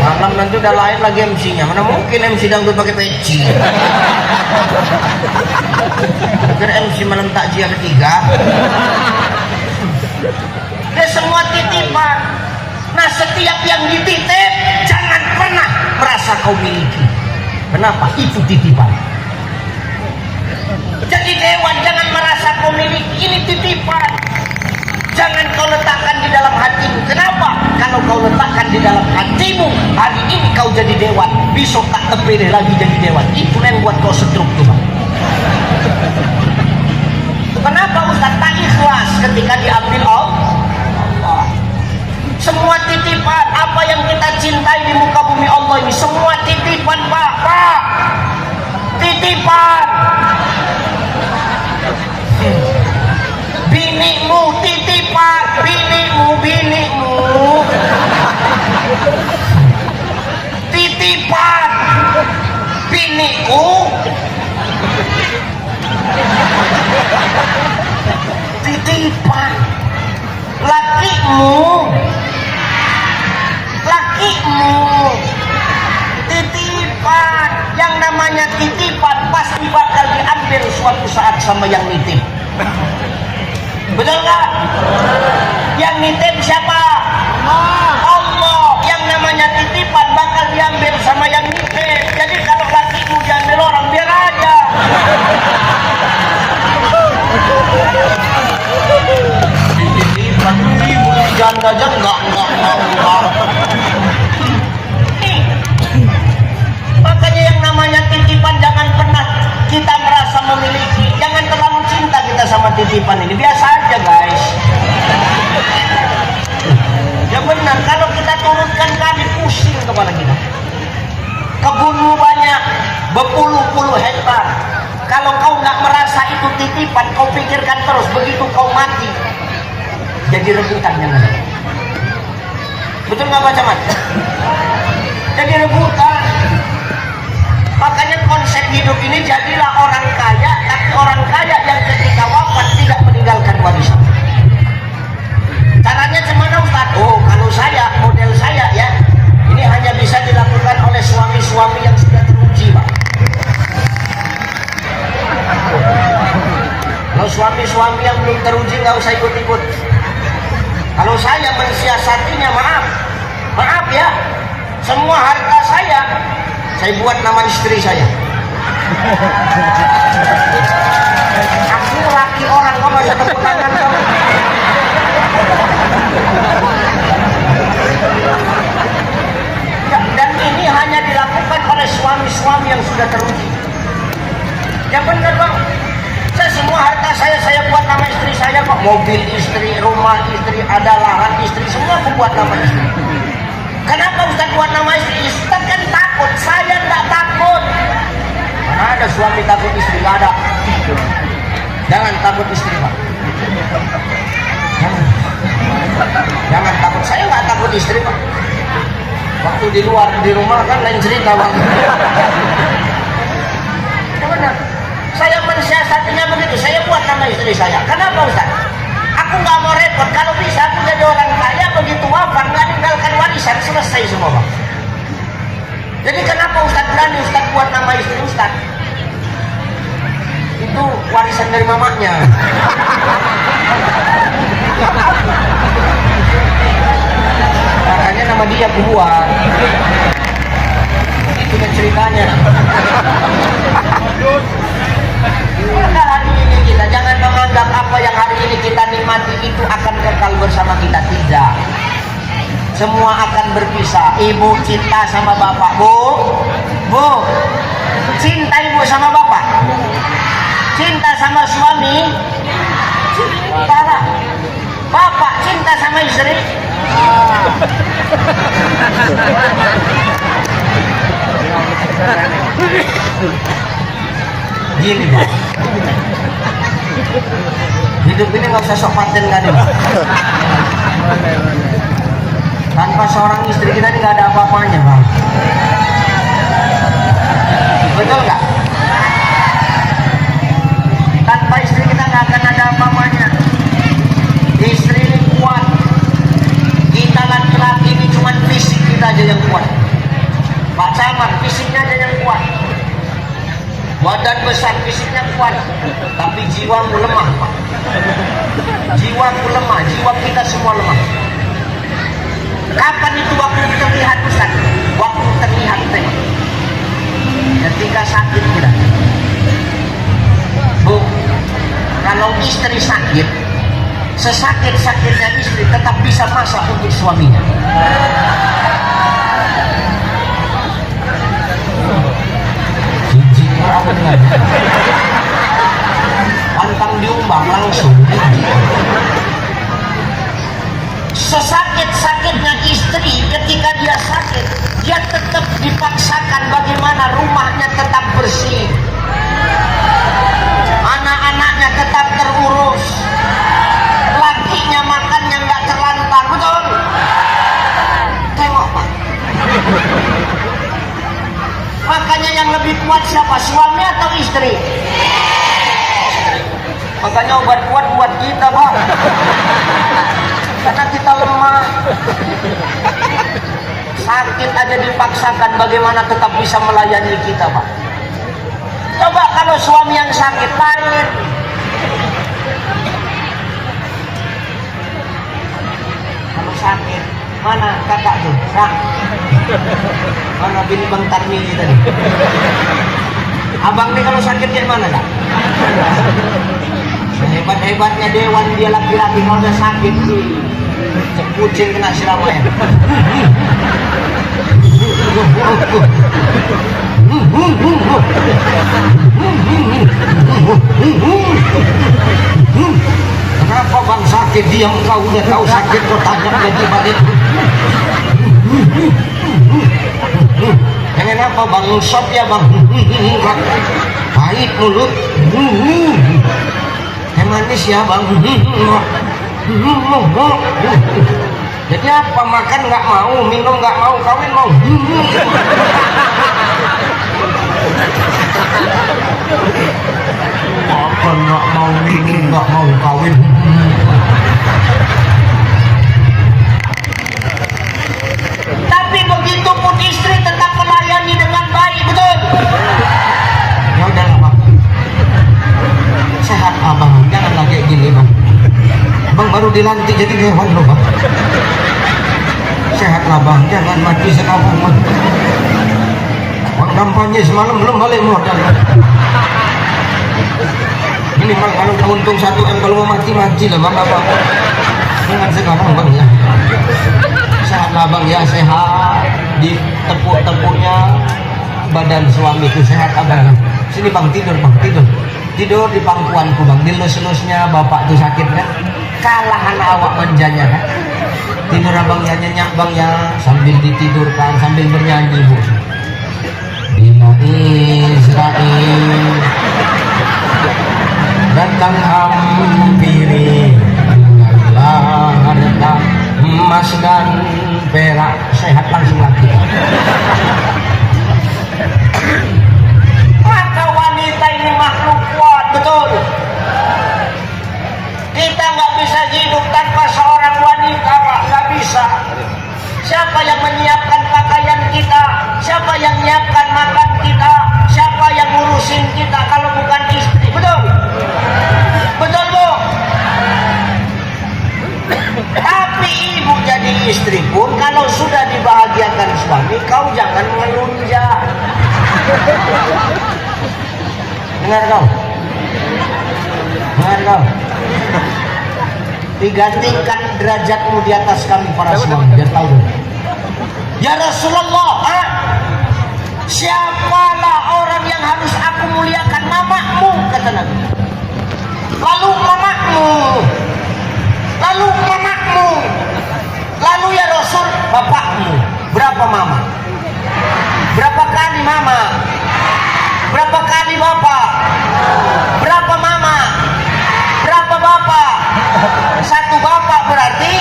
Malam nanti udah lain lagi MC-nya. Mana mungkin MC dangdut pakai peci? Agar MC malam takjiah ketiga. Dia semua titipan. Nah setiap yang dititip jangan pernah merasa kau miliki. Kenapa? Itu titipan. Jadi dewan jangan merasa kau miliki. Ini titipan. Jangan kau letakkan di dalam hatimu. Kenapa? Kalau kau letakkan di dalam hatimu, hari ini kau jadi dewan, besok tak terpilih lagi jadi dewan. Itu yang buat kau setruk tuh Bang. Kenapa Ustaz tak ikhlas ketika diambil Allah? Semua titipan, apa yang kita cintai di muka bumi Allah ini semua titipan Pak. Pak, titipan. Binimu titipan, binimu titipan, biniku titipan, lakimu titipan. Yang namanya titipan pasti bakal diambil suatu saat sama yang nitip. Betul nggak? Yang nitip siapa? Allah. Yang namanya titipan bakal diambil sama yang nitip. Jadi kalau lakimu diambil orang, biar aja. Titipan ibu janda aja enggak. Makanya yang namanya titipan jangan pernah kita merasa memiliki. Jangan terlalu cinta kita sama titipan ini. Biasa aja guys. Ya benar, kalau kita turunkan kali pusing kepala kita. Kebunmu banyak, berpuluh-puluh hektar. Kalau kau nggak merasa itu titipan, kau pikirkan terus. Begitu kau mati, jadi rebutan jangan. Betul nggak Pak Camat? Jadi rebutan. Makanya konsep hidup ini jadilah orang kaya, tapi orang kaya yang ketika wafat tidak meninggalkan warisan. Caranya gimana Ustaz? Oh, kalau saya, model saya ya, ini hanya bisa dilakukan oleh suami-suami yang sudah teruji Pak. Kalau suami-suami yang belum teruji nggak usah ikut-ikut. Kalau saya mensiasatinya, maaf ya, semua harta saya buat nama istri saya. Aku laki orang, kau masa tepuk tangan kamu. Ya, dan ini hanya dilakukan oleh suami-suami yang sudah teruji. Ya benar Bang. Saya semua harta saya buat nama istri saya kok. Mobil istri, rumah istri, ada lahan istri, semua aku buat nama istri. Kenapa Ustaz buat nama istri? Ustaz kan takut, saya enggak takut. Mana ada suami takut istri? Enggak ada. Jangan takut istri Pak. Jangan takut, saya enggak takut istri Pak. Waktu di luar, di rumah kan lain cerita Bang. Ya benar. Saya mensiasatinya begitu, saya buat nama istri saya. Kenapa Ustaz? Aku nggak mau repot, kalau bisa aku jadi orang kaya, begitu wafat nggak ninggalkan warisan, selesai semua Bang. Jadi kenapa Ustadz berani Ustadz buat nama istri Ustadz? Itu warisan dari mamanya. Makanya nama dia aku buat. Itu kan ceritanya. Maka hari ini kita jangan menganggap apa yang hari ini kita nikmati itu akan kekal bersama kita. Tidak. Semua akan berpisah. Ibu cinta sama bapak. Bu, cinta ibu sama bapak. Cinta sama suami. Cinta lah. Bapak cinta sama istri. Gini Pak, hidup ini nggak usah sok paten kan ya. Tanpa seorang istri kita ini nggak ada apa-apanya Bang. Betul nggak? Tanpa istri kita nggak akan ada apa-apanya. Istri ini kuat. Kita laki-laki ini cuma fisik kita aja yang kuat. Pak Camat fisiknya aja yang kuat. Badan besar fisiknya kuat, tapi jiwamu lemah Pak. Jiwaku lemah, jiwa kita semua lemah. Kapan itu waktu terlihat Ustaz? Waktu terlihat teh. Ketika sakit kita. Bu, kalau istri sakit, sesakit-sakitnya istri tetap bisa masak untuk suaminya. Pantang diumbang langsung. Sesakit-sakitnya istri ketika dia sakit, dia tetap dipaksakan bagaimana rumahnya tetap bersih, anak-anaknya tetap terurus, lakinya makannya nggak terlantar. Betul? Tengok Pak. Makanya yang lebih kuat siapa? Suami atau istri? Makanya obat kuat buat kita Pak. Karena kita lemah. Sakit aja dipaksakan, bagaimana tetap bisa melayani kita Pak. Coba kalau suami yang sakit lain. Kalau sakit, mana kakak tuh? Kak. Mana bini Bang Tarmi tadi? Abang nih kalau sakit kayak mana Kak? Hebat-hebatnya dewan dia laki-laki kalau udah sakit kucing kena siramnya. Kenapa Bang sakit? Diam kau, udah tahu sakit kau tanya lagi balik. Pengen apa Bang? Sop ya Bang? Pahit mulut. Manis ya Bang. Jadi apa? Makan nggak mau, minum nggak mau, kawin mau. Apa nggak mau minum, nggak mau kawin. Tapi begitu pun istri tetap melayani dengan baik, betul? Ya udah Bang. Sehat Abang, jangan lagi gini Bang. Bang baru dilantik jadi hewan loh Bang. Sehatlah Bang, jangan mati sekarang Bang. Bang kampanye semalam belum balik modal. Ini Bang kalau untung 1M, kalau mau mati-mati lah Bang apa. Jangan sekarang Bang ya. Sehatlah Bang ya, sehat. Di tepuk-tepuknya badan suami itu sehat Abang. Sini Bang, tidur Bang, tidur di pangkuanku Bang. Dilus-lusnya bapak tuh sakit kan, kalah anak awak manjanya kan. Tidur Abang ya, nyenyak Bang ya, sambil ditidurkan sambil bernyanyi Bu. Bila Israel datang hampiri dengan harta emas dan perak, sehat langsung lagi. Maka wanita ini makhluk kuat, betul. Kita nggak bisa hidup tanpa seorang wanita Pak, nggak bisa. Siapa yang menyiapkan pakaian kita? Siapa yang suami kau jangan mengelunja. Dengar kau. Dengar kau. Digantikan derajatmu di atas kami para suami, biar tahu. Ya Rasulullah, siapalah orang yang harus aku muliakan? Mamamu, kata Nabi. Lalu mamamu. Lalu mamamu. Lalu ya Rasul, bapakmu. Berapa mama? Berapa kali mama? Berapa kali bapak? Berapa mama? Berapa bapak? Satu bapak berarti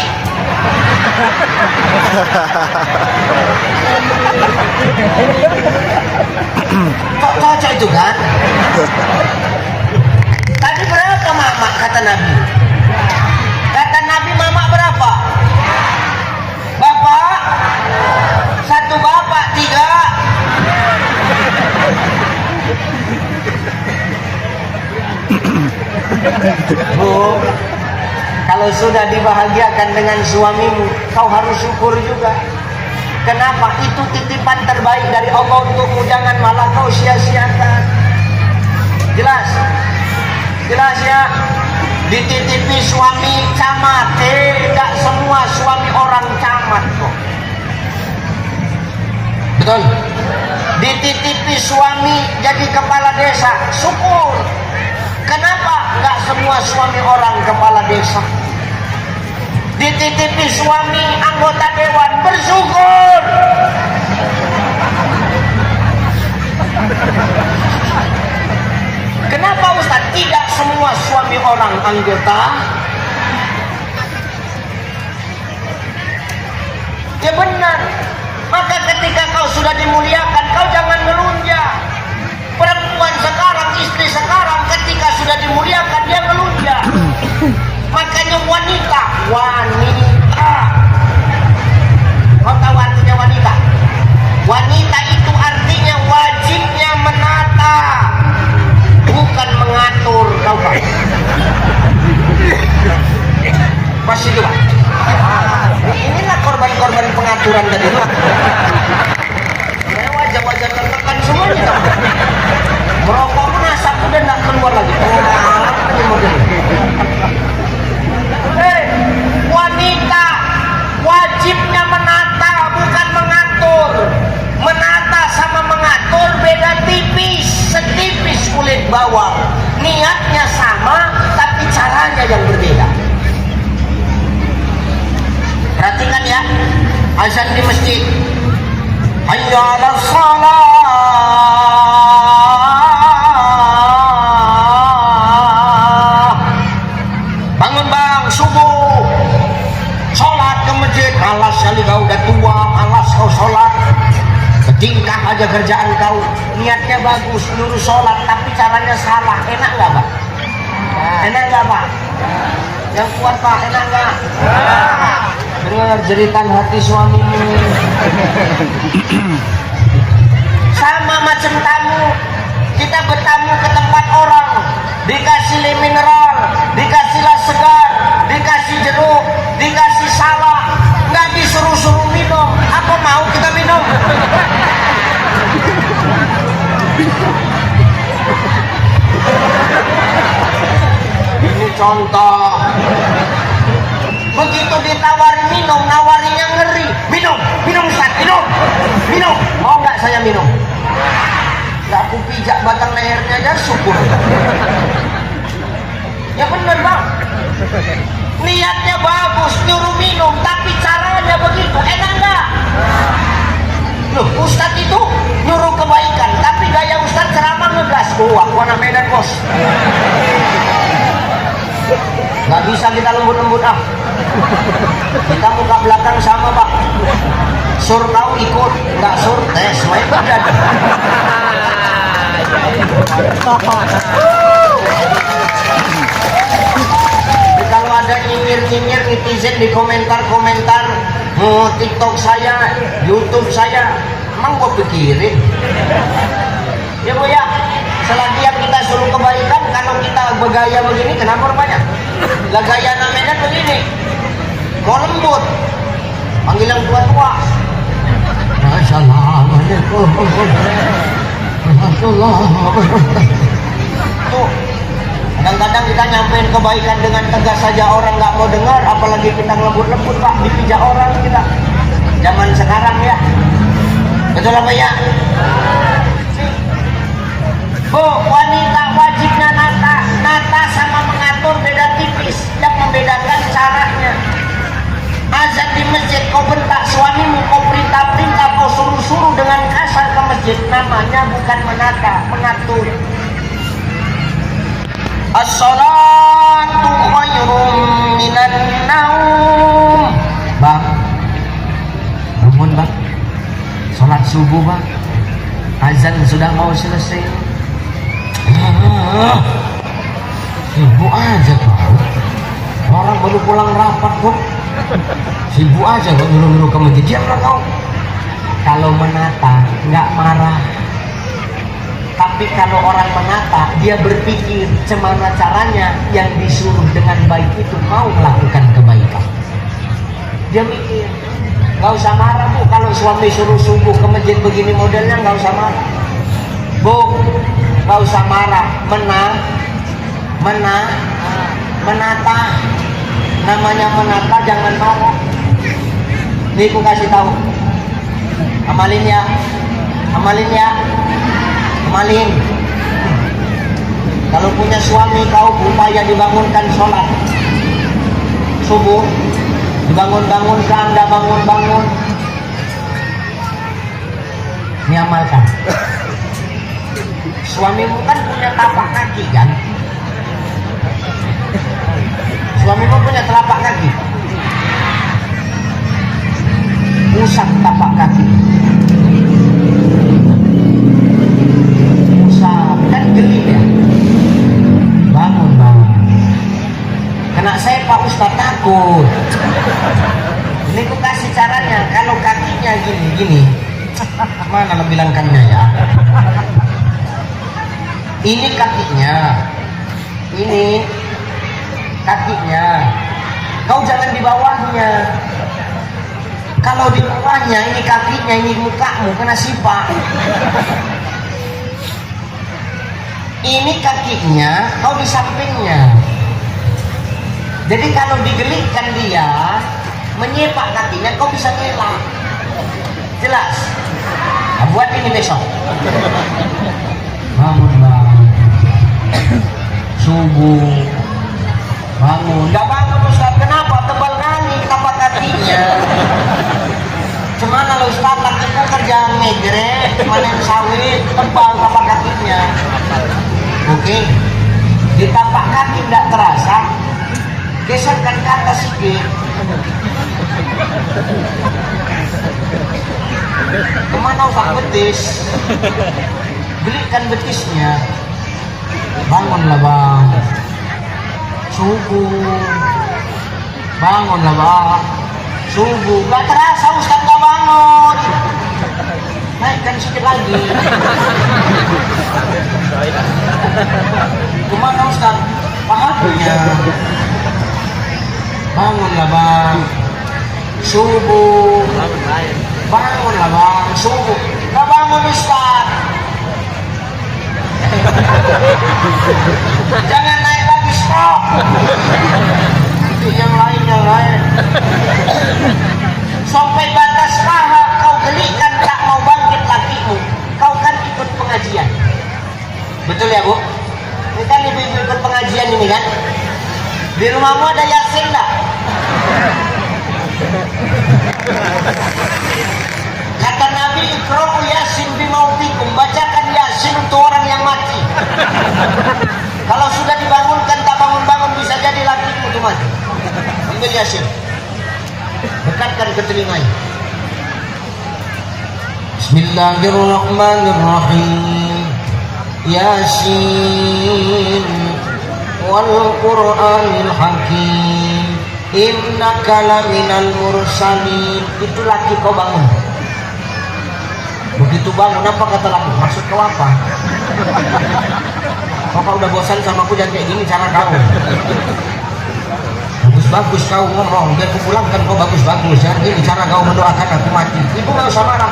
cocok itu kan? Tadi berapa mama kata Nabi? Kata Nabi mama berapa? Bapak? Satu bapak, tiga. Bu, kalau sudah dibahagiakan dengan suamimu, kau harus syukur juga. Kenapa? Itu titipan terbaik dari Allah untukmu, jangan malah kau sia-siakan. Jelas? Jelas ya? Dititipi suami camat, tidak semua suami orang camat kok. Betul? Dititipi suami jadi kepala desa, syukur. Kenapa? Gak semua suami orang kepala desa. Dititipi suami anggota dewan, bersyukur. Kenapa Ustaz? Tidak semua suami orang anggota. Ya benar. Maka ketika kau sudah dimuliakan, kau jangan melunja. Perempuan sekarang, istri sekarang, ketika sudah dimuliakan, dia melunja. Makanya wanita. Kau tahu artinya wanita? Wanita itu artinya wajibnya menata, bukan mengatur. Tahu Pak? Masih itu Pak? Inilah korban-korban pengaturan tadi. Wajah-wajah tertekan semuanya. Merokok pun asap udah tidak keluar lagi. Wanita wajibnya menata, bukan mengatur. Menata sama mengatur beda tipis, setipis kulit bawang. Niatnya sama, tapi caranya yang berbeda. Perhatikan ya, azan di masjid. Hayya 'alas shalah. Bangun bang, subuh. Sholat ke masjid. Alas kali kau udah tua, alas kau sholat. Ketingkah aja kerjaan kau. Niatnya bagus, nyuruh sholat, tapi caranya salah. Enak nggak Pak? Enak nggak Pak? Yang kuat Pak, enak nggak? Dengar jeritan hati suamimu. Sama macam tamu. Kita bertamu ke tempat orang, dikasih le mineral, dikasihlah segar, dikasih jeruk, dikasih salak, nggak disuruh-suruh minum. Apa mau kita minum? Ini contoh. Begitu ditawarin minum, nawarinya ngeri. Minum, minum Ustaz, minum, minum. Mau nggak saya minum? Nggak, aku pijak batang lehernya aja syukur. Ya bener bang. Niatnya bagus, nyuruh minum, tapi caranya begitu. Enak nggak? Loh, Ustaz itu nyuruh kebaikan, tapi gaya Ustaz ceramah ngegas. Aku anak Medan bos. Nggak bisa kita lembut-lembut ah. Kita muka belakang sama Pak. Sur tahu ikut, nggak sur tes. Kalau ada nyinyir-nyinyir netizen di komentar-komentar, TikTok saya, YouTube saya, emang gua pikirin. Ya Bu ya, selagi yang kita suruh kebaikan, kalau kita bergaya begini, kenapa rupanya? Lah gaya namanya begini, kau lembut, panggil yang tua-tua. Masya Tuh, kadang-kadang kita nyampein kebaikan dengan tegas saja orang nggak mau dengar, apalagi kita lembut-lembut Pak, dipijak orang kita. Zaman sekarang ya, betul apa ya? Bu, wanita wajibnya nata sama mengatur beda tipis. Yang membedakan caranya. Azan di masjid kau bentak suamimu, kau perintah-perintah, kau suruh-suruh dengan kasar ke masjid, namanya bukan menata, mengatur. As-salatu khairum minan naum. Bang, bangun bang, sholat subuh bang, azan sudah mau selesai. Sibuk aja kau, orang baru pulang rapat pun sibuk aja kau nyuruh-nyuruh ke masjid. Diamlah kau. Kalau menata nggak marah, tapi kalau orang menata dia berpikir gimana caranya yang disuruh dengan baik itu mau melakukan kebaikan. Dia mikir, nggak usah marah Bu, kalau suami suruh subuh ke masjid begini modelnya nggak usah marah Bu, nggak usah marah. Menata, namanya menata, jangan marah. Nih aku kasih tahu, amalin ya. Kalau punya suami kau upaya dibangunkan sholat subuh, dibangun-bangunkan, dah bangun-bangun, ini amalkan. Suamimu kan punya tapak kaki kan? Suamimu punya telapak kaki. Usap tapak kaki. Usap, kan geli ya? Bangun. Kena saya Pak Ustaz takut. Ini aku kasih caranya. Kalau kakinya gini. Mana lo bilangkannya ya? Ini kakinya, ini kakinya. Kau jangan di bawahnya. Kalau di bawahnya, ini kakinya, ini mukamu kena sipak. Ini kakinya, kau di sampingnya. Jadi kalau digelikkan dia, menyepak kakinya, kau bisa ngelak. Jelas? Nah, buat ini besok. Bangun subuh, bangun. Gak bangun Ustaz, kenapa? Tebal kali tapak kakinya. Cemana lo Ustaz, lakiku kerja ngegrek, manen sawit, tebal tapak kakinya. Oke, di tapak kaki tidak terasa, geserkan ke atas sedikit. Kemana Ustaz? Betis. Belikan betisnya. Bangunlah bang, subuh. Bangunlah bang, subuh. Gak terasa Ustaz gak bangun. Naikkan sedikit lagi. Kemana Ustaz? Pahatnya. Bangunlah bang, subuh. Bangunlah bang, subuh. Gak bangun Ustaz. Jangan naik lagi, stop. Itu yang lain. Sampai batas paha kau gelikan tak mau bangkit lakimu. Kau kan ikut pengajian. Betul ya Bu? Ini kan ibu-ibu ikut pengajian ini kan? Di rumahmu ada Yasin tak? Kata Nabi, Iqra'u Yasin bimautikum, bacakan Yasin untuk orang yang mati. Kalau sudah dibangunkan tak bangun-bangun, bisa jadi lakimu itu mati. Ambil Yasin, dekatkan ke telinganya. Bismillahirrahmanirrahim. Yasin wal Qur'anil Hakim, innaka laminal mursalin. Itu laki kau bangun. Begitu bangun, apa kata laki? Maksud kau apa? Kau udah bosan sama aku, jangan kayak gini cara kau. Bagus kau ngomong, biar aku pulangkan kau bagus-bagus. Jangan gini cara kau mendoakan aku mati. Ibu gak usah marah.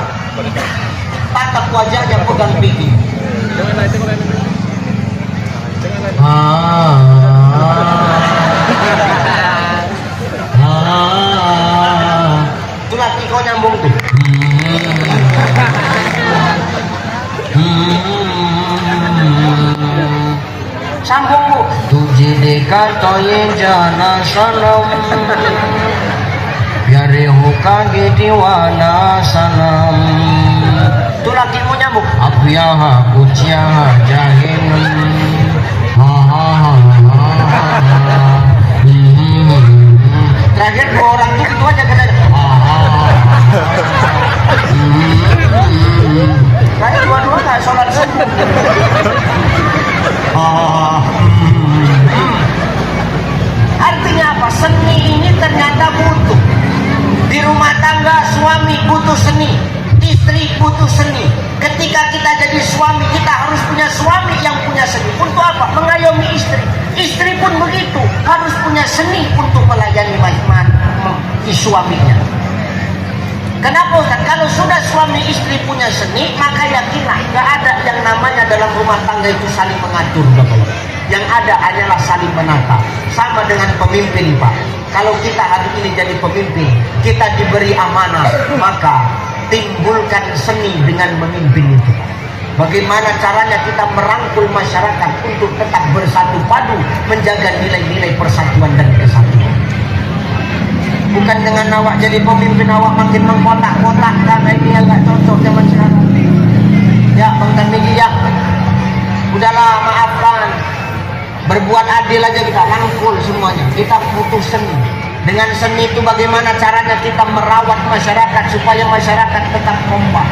tatap wajahnya, pegang pipi. Itu laki kau nyambung tuh. Sambung bu. Tuji dikatoyin jana sanam, biari hukagi diwana sanam. Itu laki mau nyambung. Apiyaha kuciyaha jahinam. Terakhir dua orang tuh gitu aja kan. Tadi dua-dua nggak sholat subuh. Artinya apa? Seni ini ternyata butuh. Di rumah tangga suami butuh seni, istri butuh seni. Ketika kita jadi suami, kita harus punya suami yang punya seni. Untuk apa? Mengayomi istri. Istri pun begitu, harus punya seni untuk melayani suaminya. Kenapa Ustaz? Kalau sudah suami istri punya seni, maka yakinlah gak ada yang namanya dalam rumah tangga itu saling mengatur, Bapak. Yang ada hanyalah saling menata. Sama dengan pemimpin, Pak. Kalau kita hari ini jadi pemimpin, kita diberi amanah, maka timbulkan seni dengan memimpin itu. Bagaimana caranya kita merangkul masyarakat untuk tetap bersatu padu, menjaga nilai-nilai persatuan dan kesatuan. Bukan dengan awak jadi pemimpin awak makin mengkotak-kotakkan, ini agak cocok zaman sekarang. Ya Bang Tarmiji ya, udahlah maafkan, berbuat adil aja kita, rangkul semuanya. Kita butuh seni. Dengan seni itu bagaimana caranya kita merawat masyarakat supaya masyarakat tetap kompak.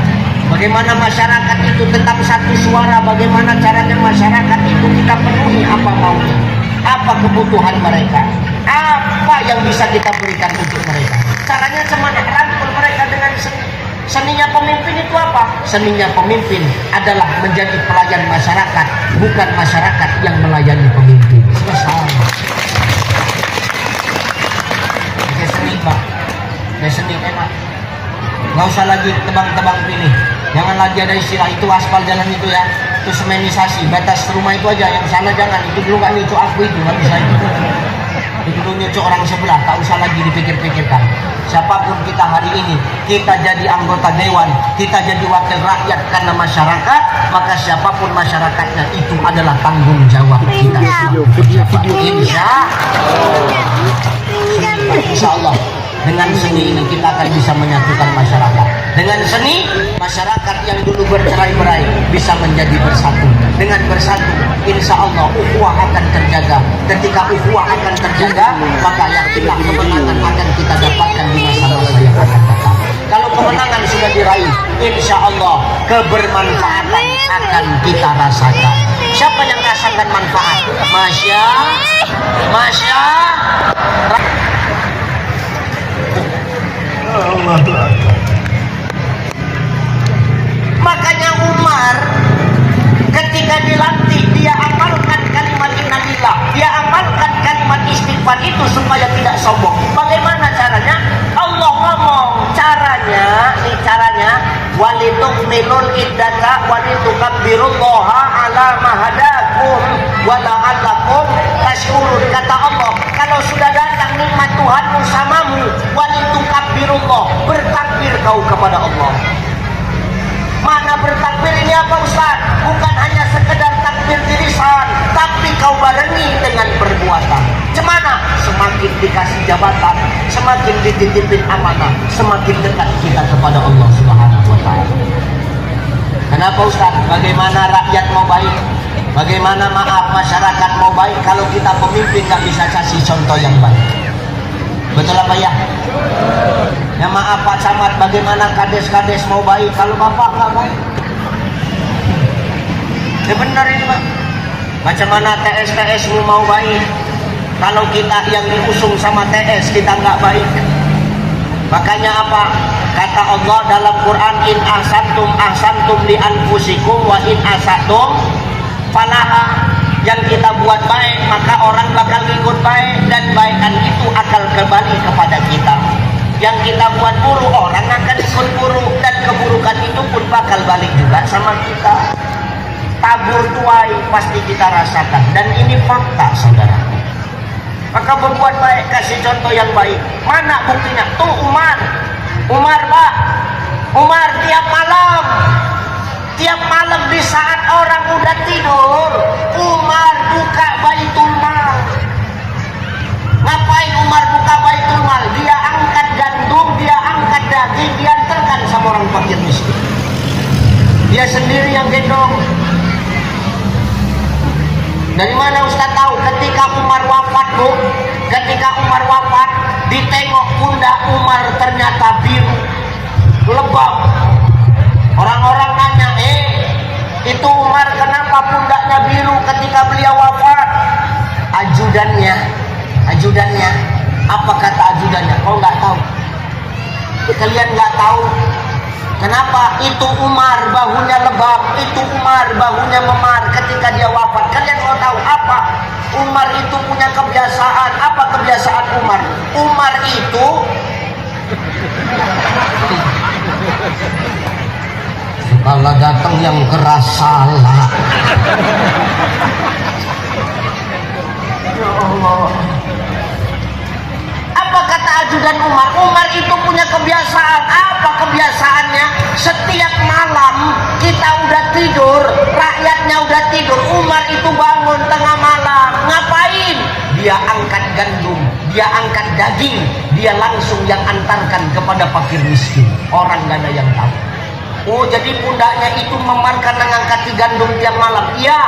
Bagaimana masyarakat itu tetap satu suara, bagaimana caranya masyarakat itu kita penuhi apa maunya, apa kebutuhan mereka, apa yang bisa kita berikan untuk mereka. Caranya cuma rangkul mereka dengan seni. Seninya pemimpin itu apa? Seninya pemimpin adalah menjadi pelayan masyarakat, bukan masyarakat yang melayani pemimpin. Selesai. Oke, seni Pak, seni enak. Nggak usah lagi tebang-tebang pilih. Jangan lagi ada istilah itu aspal jalan itu ya, itu semenisasi, batas rumah itu aja, yang sana jangan. Itu dulu kan itu aku itu nggak bisa itu. Itu dulu nyucuk orang sebelah, tak usah lagi dipikir-pikirkan. Siapapun kita hari ini, kita jadi anggota dewan, kita jadi wakil rakyat karena masyarakat, maka siapapun masyarakatnya itu adalah tanggung jawab kita. Insya Allah. Dengan seni ini kita akan bisa menyatukan masyarakat. Dengan seni, masyarakat yang dulu bercerai-berai bisa menjadi bersatu. Dengan bersatu, insya Allah ukhuwah akan terjaga. Ketika ukhuwah akan terjaga, maka yakinlah kemenangan akan kita dapatkan di masa-masa yang akan datang. Kalau kemenangan sudah diraih, insya Allah kebermanfaatan akan kita rasakan. Siapa yang rasakan manfaat? Masya. Makanya Umar ketika dilantik, dia amalkan kalimat innalillah, dia amalkan kalimat istighfar itu supaya tidak sombong. Bagaimana caranya? Allah ngomong caranya, ini caranya, walitukmilul iddata walitukabbirullaha ala mahadakum wala'allakum tashkurun. Kata Allah, kalau sudah datang nikmat Tuhanmu samamu, walitukabirullah, bertakbir kau kepada Allah. Mana bertakbir ini apa Ustaz? Bukan hanya sekedar takbir di lisan, tapi kau barengi dengan perbuatan. Cemana? Semakin dikasih jabatan, semakin dititipin amanah, semakin dekat kita kepada Allah Subhanahu wa Ta'ala. Kenapa Ustaz? Bagaimana rakyat mau baik? Bagaimana masyarakat mau baik kalau kita pemimpin nggak bisa kasih contoh yang baik? Betul apa ya? Ya maaf Pak Camat, bagaimana kades-kades mau baik kalau Bapak nggak baik? Ya benar ini Pak. Bagaimana TS-TS mau baik kalau kita yang diusung sama TS kita nggak baik? Makanya apa? Kata Allah dalam Quran, in ahsantum li anfusikum wa in asatum falaha. Yang kita buat baik maka orang bakal ikut baik, dan baikan itu akan kembali kepada kita. yang kita buat buruk, orang akan ikut buruk, dan keburukan itu pun bakal balik juga sama kita. Tabur tuai pasti kita rasakan, dan ini fakta saudara. Maka berbuat baik, kasih contoh yang baik. Mana buktinya? Tuh Umar Pak, Umar tiap malam di saat orang udah tidur, Umar buka Baitul Mal. Ngapain Umar buka Baitul Mal? Dia angkat gandum, dia angkat daging, dia antarkan sama orang fakir miskin. Dia sendiri yang gendong. Dari mana Ustaz tahu? Ketika Umar wafat, Bu, ketika Umar wafat, ditengok pundak Umar ternyata biru, lebam. Orang-orang nanya, itu Umar kenapa pundaknya biru ketika beliau wafat? Ajudannya, apa kata ajudannya? Kau nggak tahu? Kalian nggak tahu? Kenapa itu Umar bahunya lebam, itu Umar bahunya memar ketika dia wafat? Kalian mau tahu apa? Umar itu punya kebiasaan. Apa kebiasaan Umar? Umar itu kalau datang yang keras salah. Ya Allah. Apa kata ajudan Umar? Umar itu punya kebiasaan. Apa kebiasaannya? Setiap malam kita udah tidur, rakyatnya udah tidur, Umar itu bangun tengah malam. Ngapain? Dia angkat gandum, dia angkat daging, dia langsung yang antarkan kepada fakir miskin. Orang gak ada yang tahu. Oh, jadi pundaknya itu memar karena ngangkati gandum tiap malam. Iya.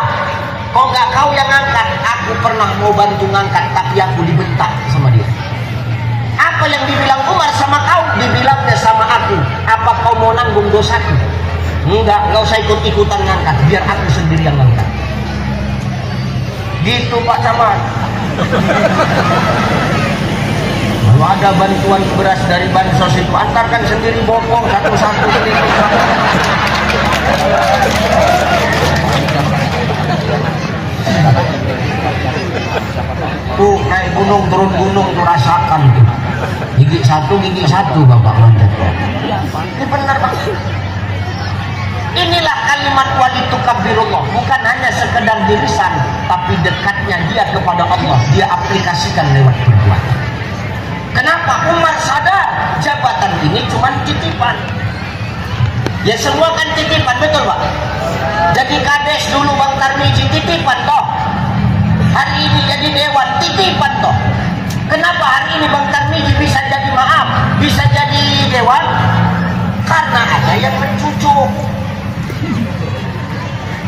Kok nggak kau yang ngangkat? Aku pernah mau bantu ngangkat, tapi aku dibentak sama dia. Apa yang dibilang Umar sama kau, dibilangnya sama aku. Apa kau mau nanggung dosaku? Enggak usah ikut-ikutan ngangkat, biar aku sendiri yang ngangkat. Gitu Pak Camat. Kalau ada bantuan beras dari bansos itu, antarkan sendiri bopong satu-satu. Tuh naik gunung turun gunung tuh rasakan tuh. Gigi satu Bapak manjat. Ini benar Pak. Inilah kalimat walitu kabirullah, bukan hanya sekedar di lisan, tapi dekatnya dia kepada Allah, dia aplikasikan lewat perbuatan. Kenapa? Umar sadar jabatan ini cuma titipan. Ya semua kan titipan, betul Pak? Jadi kades dulu Bang Tarmizi titipan toh. Hari ini jadi dewan titipan toh. Kenapa hari ini Bang Tarmizi bisa jadi bisa jadi dewan? Karena ada yang mencucuk.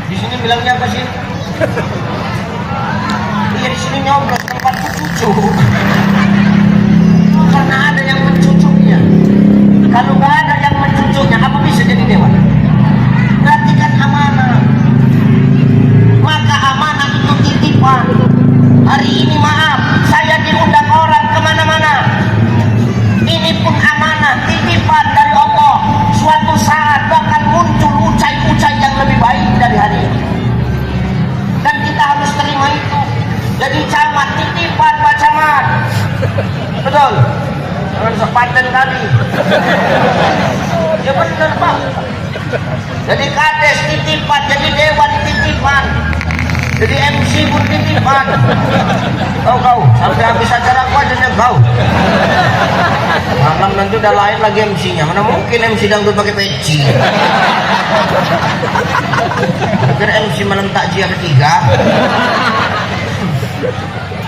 Di sini bilangnya apa sih? Iya di sini nyoblos tempat cucuk. Karena ada yang mencucuknya. Kalau nggak ada yang mencucuknya, apa bisa jadi dewan? Berarti kan amanah. Maka amanah itu titipan. Hari ini saya diundang orang kemana-mana. Ini pun amanah, titipan dari Allah. Suatu saat akan muncul ucai-ucai yang lebih baik dari hari ini. Dan kita harus terima itu. Jadi camat titipan Pak Camat. Betul. Jangan sepaten tadi. Ya benar Pak. Jadi kades titipan, jadi dewan titipan, jadi MC pun titipan. Kau sampai habis acara aku aja kau. Malam nanti udah lain lagi MC-nya. Mana mungkin MC dangdut pakai peci. Akhir MC malam takjiah ketiga.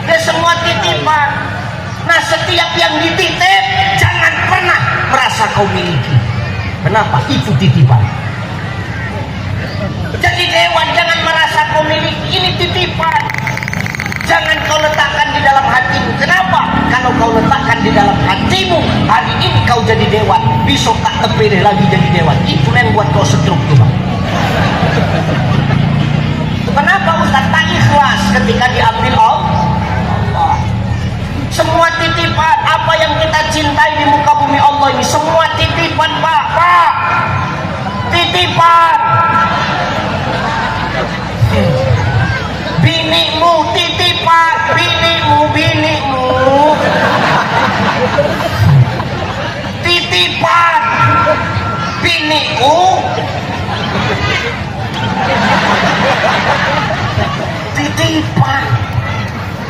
Ya semua titipan. Nah setiap yang dititip jangan pernah merasa kau miliki. Kenapa? Itu titipan. Jadi dewan jangan merasa kau miliki. Ini titipan. Jangan kau letakkan di dalam hatimu. Kenapa? Kalau kau letakkan di dalam hatimu, hari ini kau jadi dewan, besok tak terpilih lagi jadi dewan. Itu yang buat kau setruk tuh Bang. Kenapa Ustaz tak ikhlas ketika diambil Allah? Semua titipan, apa yang kita cintai di muka bumi Allah ini, semua titipan Pak. Titipan. Binimu titipan, binimu. titipan biniku, titipan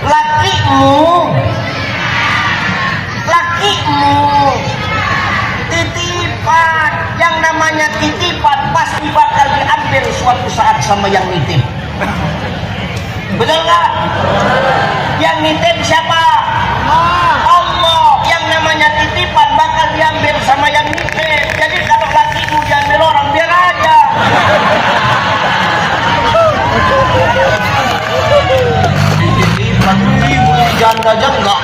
lakimu, titipan. Yang namanya titipan pasti bakal diambil suatu saat sama yang nitip. Betul nggak? Yang nitip siapa? Allah. Yang namanya titipan bakal diambil sama yang nitip. Jadi kalau lakimu diambil orang, biar aja. Titipan ibu janda aja enggak.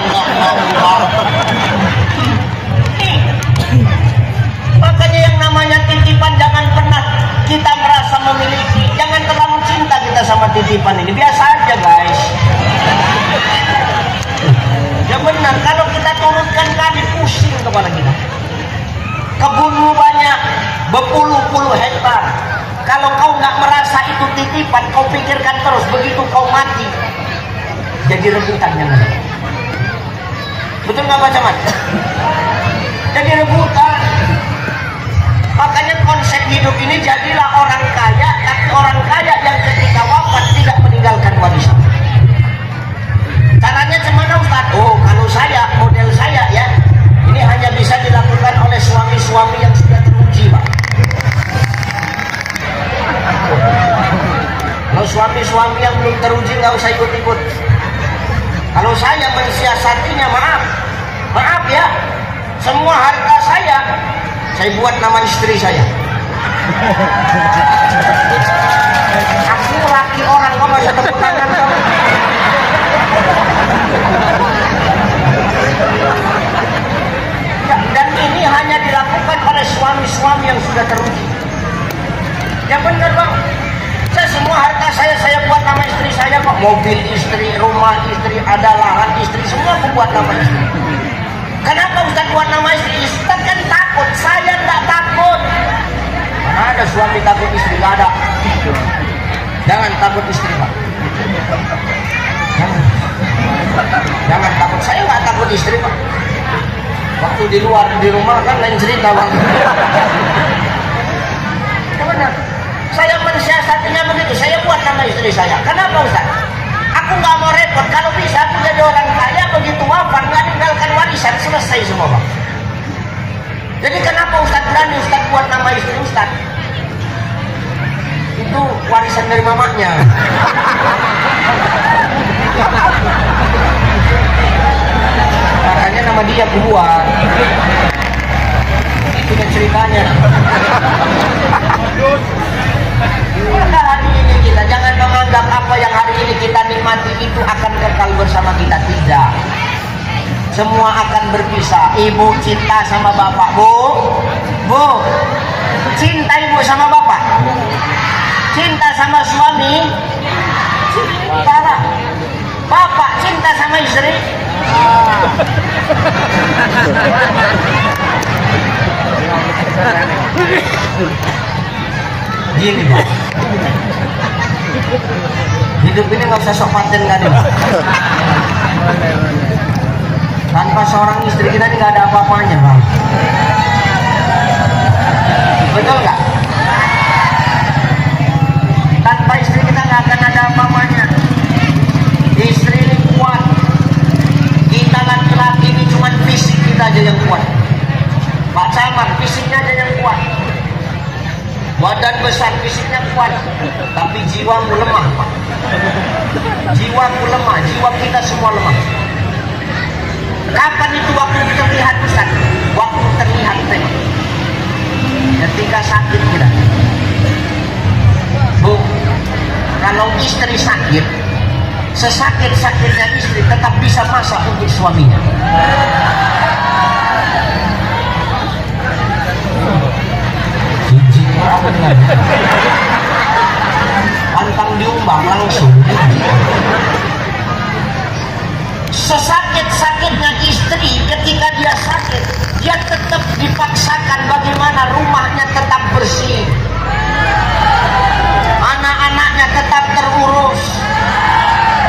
Makanya yang namanya titipan jangan pernah kita merasa memiliki. Jangan terlalu cinta kita sama titipan ini. Biasa aja guys. Ya benar, kalau kita turunkan kali pusing kepala kita. Kebunmu banyak, berpuluh-puluh hektar. Kalau kau nggak merasa itu titipan, kau pikirkan terus. Begitu kau mati, jadi rebutan jangan. Betul nggak Pak Camat? Jadi rebutan. Makanya konsep hidup ini jadilah orang kaya, tapi orang kaya yang ketika wafat tidak meninggalkan warisan. Caranya gimana Ustaz? Oh, kalau saya, model saya ya, ini hanya bisa dilakukan oleh suami-suami yang sudah teruji, Pak. Kalau suami-suami yang belum teruji nggak usah ikut-ikut. Kalau saya mensiasatinya, maaf ya, semua harta saya buat nama istri saya. Aku laki orang, kok masa tepuk tangan kamu? Dan ini hanya dilakukan oleh suami-suami yang sudah teruji. Ya benar Bang. Saya semua harta saya buat nama istri saya kok. Mobil istri, rumah istri, ada lahan istri, semua aku buat nama istri. Kenapa Ustaz buat nama istri? Ustaz kan takut, saya tidak takut. Mana ada suami takut istri? Tidak ada. Jangan takut istri Pak. Jangan takut, saya nggak takut istri Pak. Waktu di luar, di rumah kan lain cerita Bang. Ya benar. Saya mensiasatinya begitu, saya buat nama istri saya. Kenapa Ustaz? Aku nggak mau repot, kalau bisa aku jadi orang kaya, begitu wafat nggak ninggalkan warisan, selesai semua Bang. Jadi kenapa Ustaz berani Ustaz buat nama istri Ustaz? Itu warisan dari mamanya. Makanya nama dia aku buat. Itu kan ceritanya. Maka hari ini kita jangan menganggap apa yang hari ini kita nikmati itu akan kekal bersama kita. Tidak. Semua akan berpisah. Ibu cinta sama bapak. Bu, cinta ibu sama bapak. Cinta sama suami. Cinta lah. Bapak cinta sama istri. Gini Pak, hidup ini nggak usah sok paten kan ya. Tanpa seorang istri kita ini nggak ada apa-apanya Bang. Betul nggak? Tanpa istri kita nggak akan ada apa-apanya. Istri ini kuat. Kita laki-laki ini cuma fisik kita aja yang kuat. Pak Camat fisiknya aja yang kuat. Badan besar, fisiknya kuat, tapi jiwamu lemah Pak. Jiwamu lemah, jiwa kita semua lemah. Kapan itu waktu terlihat Ustaz? Waktu terlihat tengok. Ketika sakit kita. Bu, kalau istri sakit, sesakit-sakitnya istri tetap bisa masak untuk suaminya. Pantang diumbang langsung. Sesakit-sakitnya istri, ketika dia sakit, dia tetap dipaksakan bagaimana rumahnya tetap bersih, anak-anaknya tetap terurus,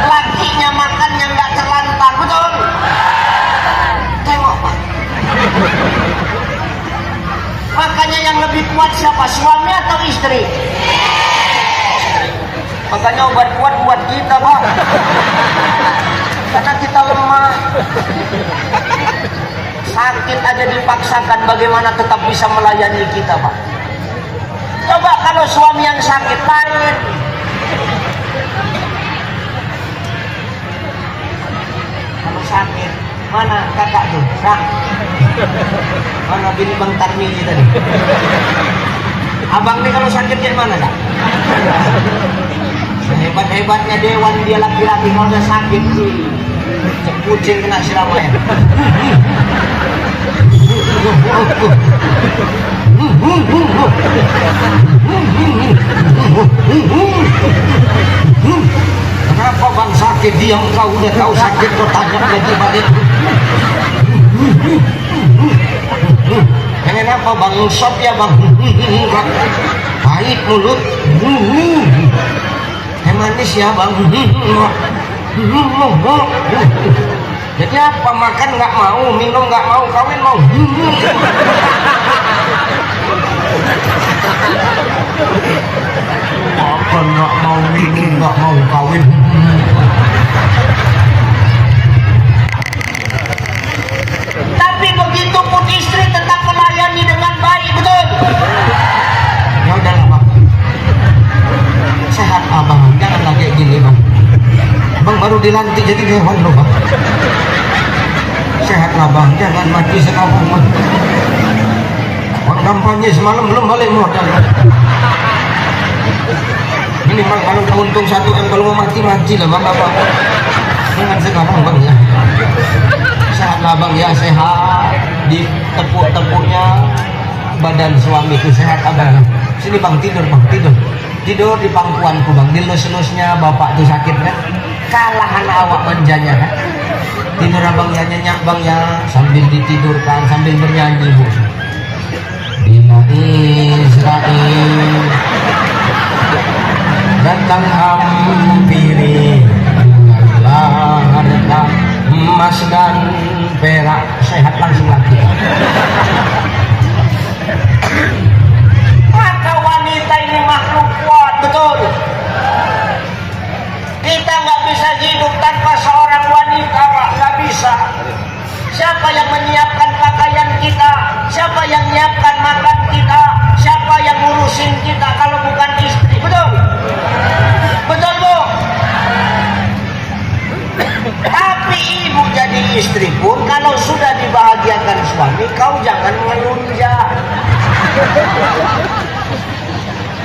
lakinya makannya nggak terlantar. Betul? Tengok Pak. istri? Makanya obat kuat buat kita, Pak. Karena kita lemah. Sakit aja dipaksakan, bagaimana tetap bisa melayani kita, Pak? Coba kalau suami yang sakit lain. Kalau sakit, mana kakak tuh? Kak. Mana bini Bang Tarmiji tadi? Abang nih kalau sakit kayak mana, Kak? Sehebat-hebatnya dewan dia laki-laki kalau udah sakit sih. Kucing kena siram air. Kenapa Bang sakit? Diam kau, udah tahu sakit kau tanya lagi balik. Pengen apa Bang? Sop ya Bang? Pahit mulut. Manis ya Bang. Jadi apa? Makan nggak mau, minum nggak mau, kawin mau. Apa nggak mau minum, nggak mau kawin. Tapi begitu pun istri tetap melayani dengan baik, betul? Ya udahlah Bang. Sehat Abang, jangan lagi gini Bang. Bang baru dilantik jadi hewan loh Bang. Sehatlah Bang, jangan mati sekarang Bang. Orang kampanye semalam belum balik modal. Ini Bang kalau untung 1 M, kalau mau mati lah Bang Abang. Jangan sekarang Bang ya. Sehatlah Bang ya, sehat. Di tepuk-tepuknya badan suami itu sehat Abang. Sini Bang, tidur Bang, tidur di pangkuanku Bang. Dilus-lusnya bapak tuh sakit kan, kalahan awak manjanya kan. Tidur Abang ya, nyenyak Bang ya, sambil ditidurkan, sambil bernyanyi Bu. Bila Israel datang hampiri harta emas dan perak, sehat langsung lagi. Maka wanita ini makhluk kuat, betul. Kita nggak bisa hidup tanpa seorang wanita, Pak. Nggak bisa. Siapa yang menyiapkan pakaian kita? Siapa yang menyiapkan makan kita? Siapa yang ngurusin kita kalau bukan istri? Betul? Betul, Bu? Tapi ibu jadi istri pun kalau sudah dibahagiakan suami, kau jangan mengelunjak.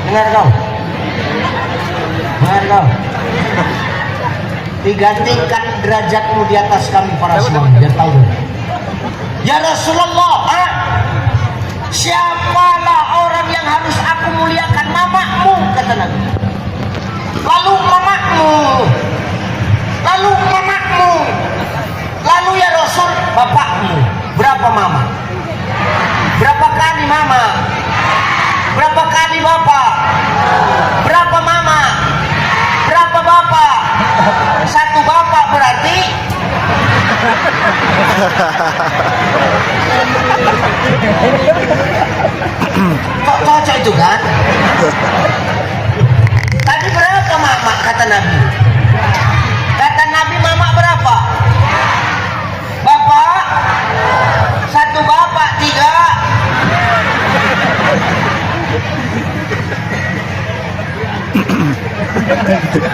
Dengar kau? Dengar kau? 3 tingkat derajatmu di atas kami para suami, biar tahu. Ya Rasulullah, siapalah orang yang harus aku muliakan? Mamamu, kata Nabi. Lalu mamamu, lalu mamamu, lalu ya Rasul, bapakmu. Berapa mama? Berapa kali mama? Berapa kali bapak? Berapa mama? Berapa bapak? 1 bapak berarti cocok itu kan? Tadi berapa mama kata Nabi? Kata Nabi mama berapa? Bapak? 1 bapak, 3.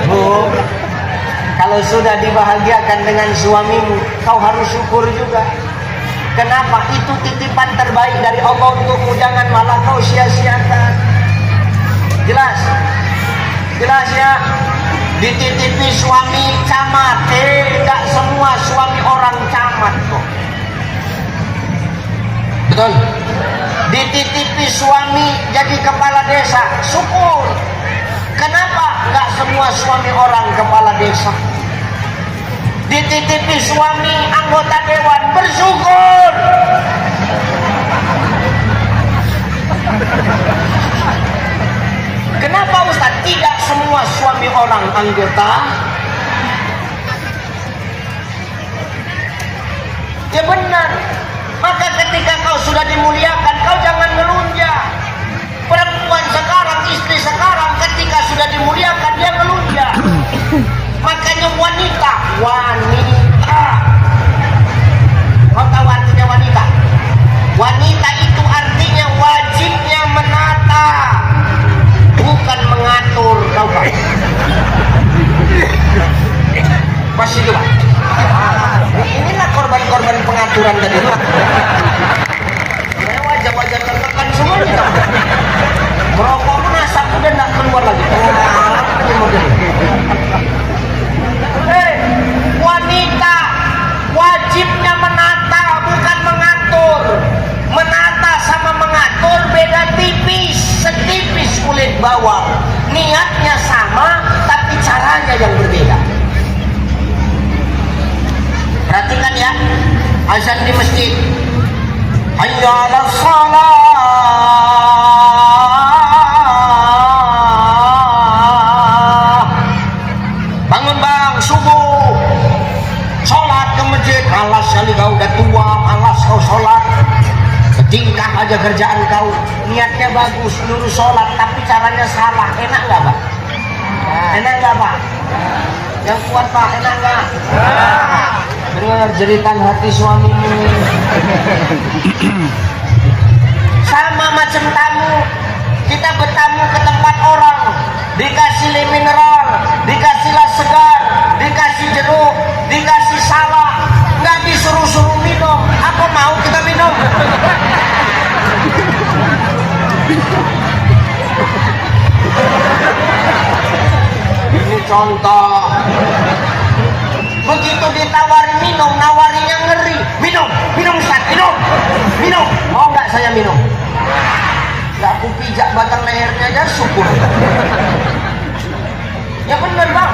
Bu, kalau sudah dibahagiakan dengan suamimu, kau harus syukur juga. Kenapa? Itu titipan terbaik dari Allah untukmu, jangan malah kau sia-siakan. Jelas? Jelas ya? Dititipi suami camat, tidak semua suami orang camat kok. Betul? Dititipi suami jadi kepala desa, syukur. Kenapa? Nggak semua suami orang kepala desa. Dititipi suami anggota dewan, bersyukur. Kenapa Ustaz? Tidak semua suami orang anggota. Ya benar. Maka ketika kau sudah dimuliakan, kau jangan melunjak. Perempuan sekarang masih itu Pak. Inilah korban-korban pengaturan tadi itu. Wajah-wajah tertekan semuanya. Merokok pun asap udah nggak keluar lagi. Ini model. Wanita wajibnya menata bukan mengatur. Menata sama mengatur beda tipis, setipis kulit bawang. Niatnya sama tapi caranya yang berbeda. Perhatikan ya, azan di masjid. Hayya 'alas shalah. Bangun bang, subuh. Sholat ke masjid. Alas kali kau udah tua, alas kau sholat. Ketingkah aja kerjaan kau. Niatnya bagus, nyuruh sholat, tapi caranya salah. Enak nggak Pak? Enak nggak Pak? Yang kuat Pak, enak nggak? Dengar jeritan hati suamimu. Sama macam tamu, kita bertamu ke tempat orang, dikasih mineral, dikasihlah segar, dikasih jeruk, dikasih salak, nggak disuruh-suruh minum. Apa mau kita minum? Ini contoh. Begitu ditawarin minum, nawarinya ngeri. Minum, minum Ustaz, minum, minum. Mau nggak saya minum? Nggak, aku pijak batang lehernya aja syukur. Ya bener Bang.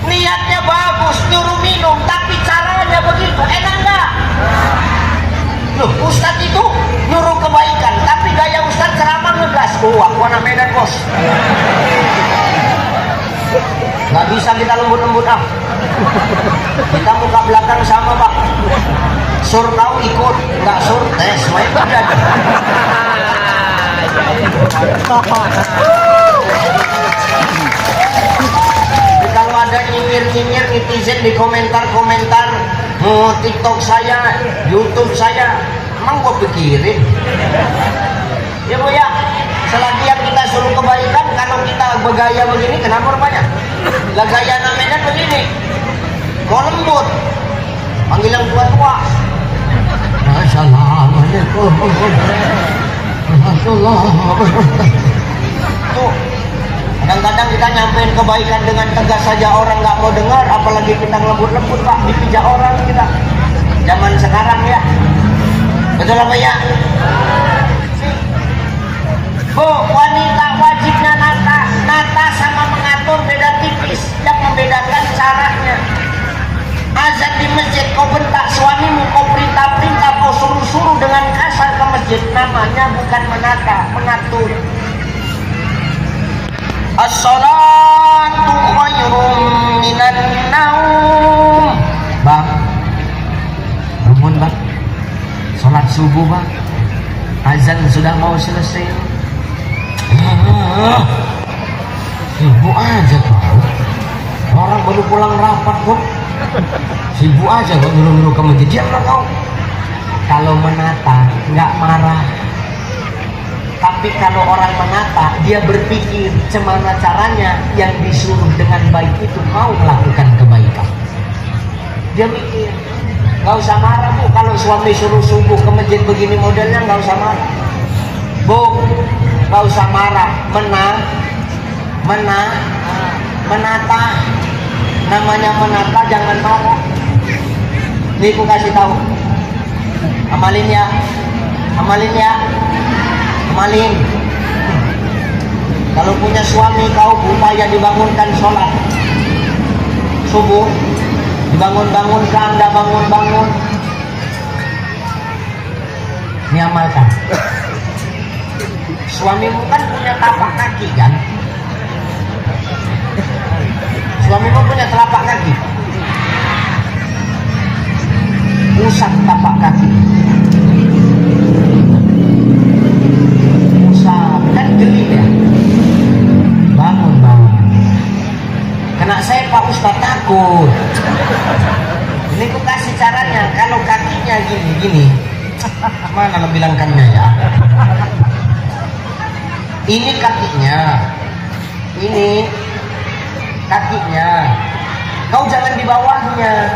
Niatnya bagus, nyuruh minum, tapi caranya begitu. Enak nggak? Loh, Ustaz itu nyuruh kebaikan, tapi gaya Ustaz ceramah ngegas. Oh, aku anak Medan bos. Nggak bisa kita lembut-lembut ah. Kita muka belakang sama Pak. Sur tahu ikut, nggak sur tes, main udah. Kalau ada nyinyir-nyinyir netizen di komentar-komentar TikTok saya, YouTube saya, emang gua pikirin. Ya Bu ya, selagi yang kita suruh kebaikan, kalau kita bergaya begini, kenapa rupanya? Lah gaya namanya begini, kau lembut, panggil yang tua-tua. Assalamualaikum. Tuh, kadang-kadang kita nyampein kebaikan dengan tegas saja orang nggak mau dengar, apalagi kita lembut-lembut Pak, dipijak orang kita. Zaman sekarang ya, betul apa ya? Bu, wanita wajibnya nata. Nata sama mengatur beda tipis. Yang membedakan caranya. Azan di masjid, kau bentak suamimu, kau perintah-perintah, kau suruh-suruh dengan kasar ke masjid. Namanya bukan menata, mengatur. As-salatu khairum minan naum. Bang, bangun Bang. Salat subuh Bang. Azan sudah mau selesai. Sibuk aja kau. Orang baru pulang rapat kok. Sibuk aja kok nyuruh-nyuruh ke masjid. Diamlah kau. Kalau menata nggak marah. Tapi kalau orang menata, dia berpikir gimana caranya yang disuruh dengan baik itu mau melakukan kebaikan. Dia mikir, nggak usah marah Bu. Kalau suami suruh subuh ke masjid begini modelnya, nggak usah marah Bu. Nggak usah marah, menata. Namanya menata, jangan marah. Nih aku kasih tahu, amalin ya, amalin. Kalau punya suami kau upaya dibangunkan sholat subuh, dibangun-bangunkan, anda bangun. Ini amalkan. Suamimu kan punya tapak kaki kan? Suamimu punya telapak kaki. Usap tapak kaki. Usap, kan geli ya? Bangun. Kena saya Pak Ustadz takut. Ini aku kasih caranya. Kalau kakinya gini. Mana lo bilangkannya ya? Ini kakinya, Kau jangan di bawahnya.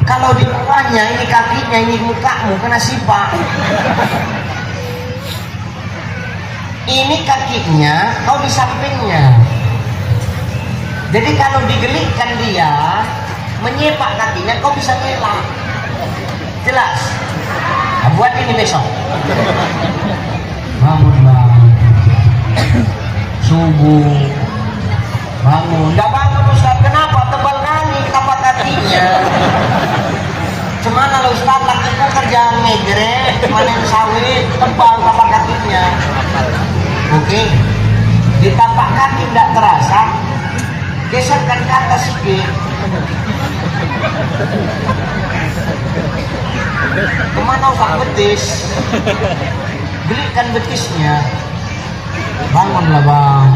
Kalau di bawahnya, ini kakinya, ini mukamu, kena sipak. Ini kakinya, kau di sampingnya. Jadi kalau digelikkan dia, menyepak kakinya, kau bisa ngelak. Jelas? Nah, buat ini besok. Bangunlah. Subuh. Bangun. Nggak bangun Ustaz, kenapa? Tebal kali tapak kakinya. Cemana lo Ustaz, lakiku kerja ngegrek, manen sawit, tebal tapak kakinya. Oke. Di tapak kaki nggak terasa, geserkan ke atas sedikit. Kemana Ustaz? Betis. Belikan betisnya. Bangunlah bang.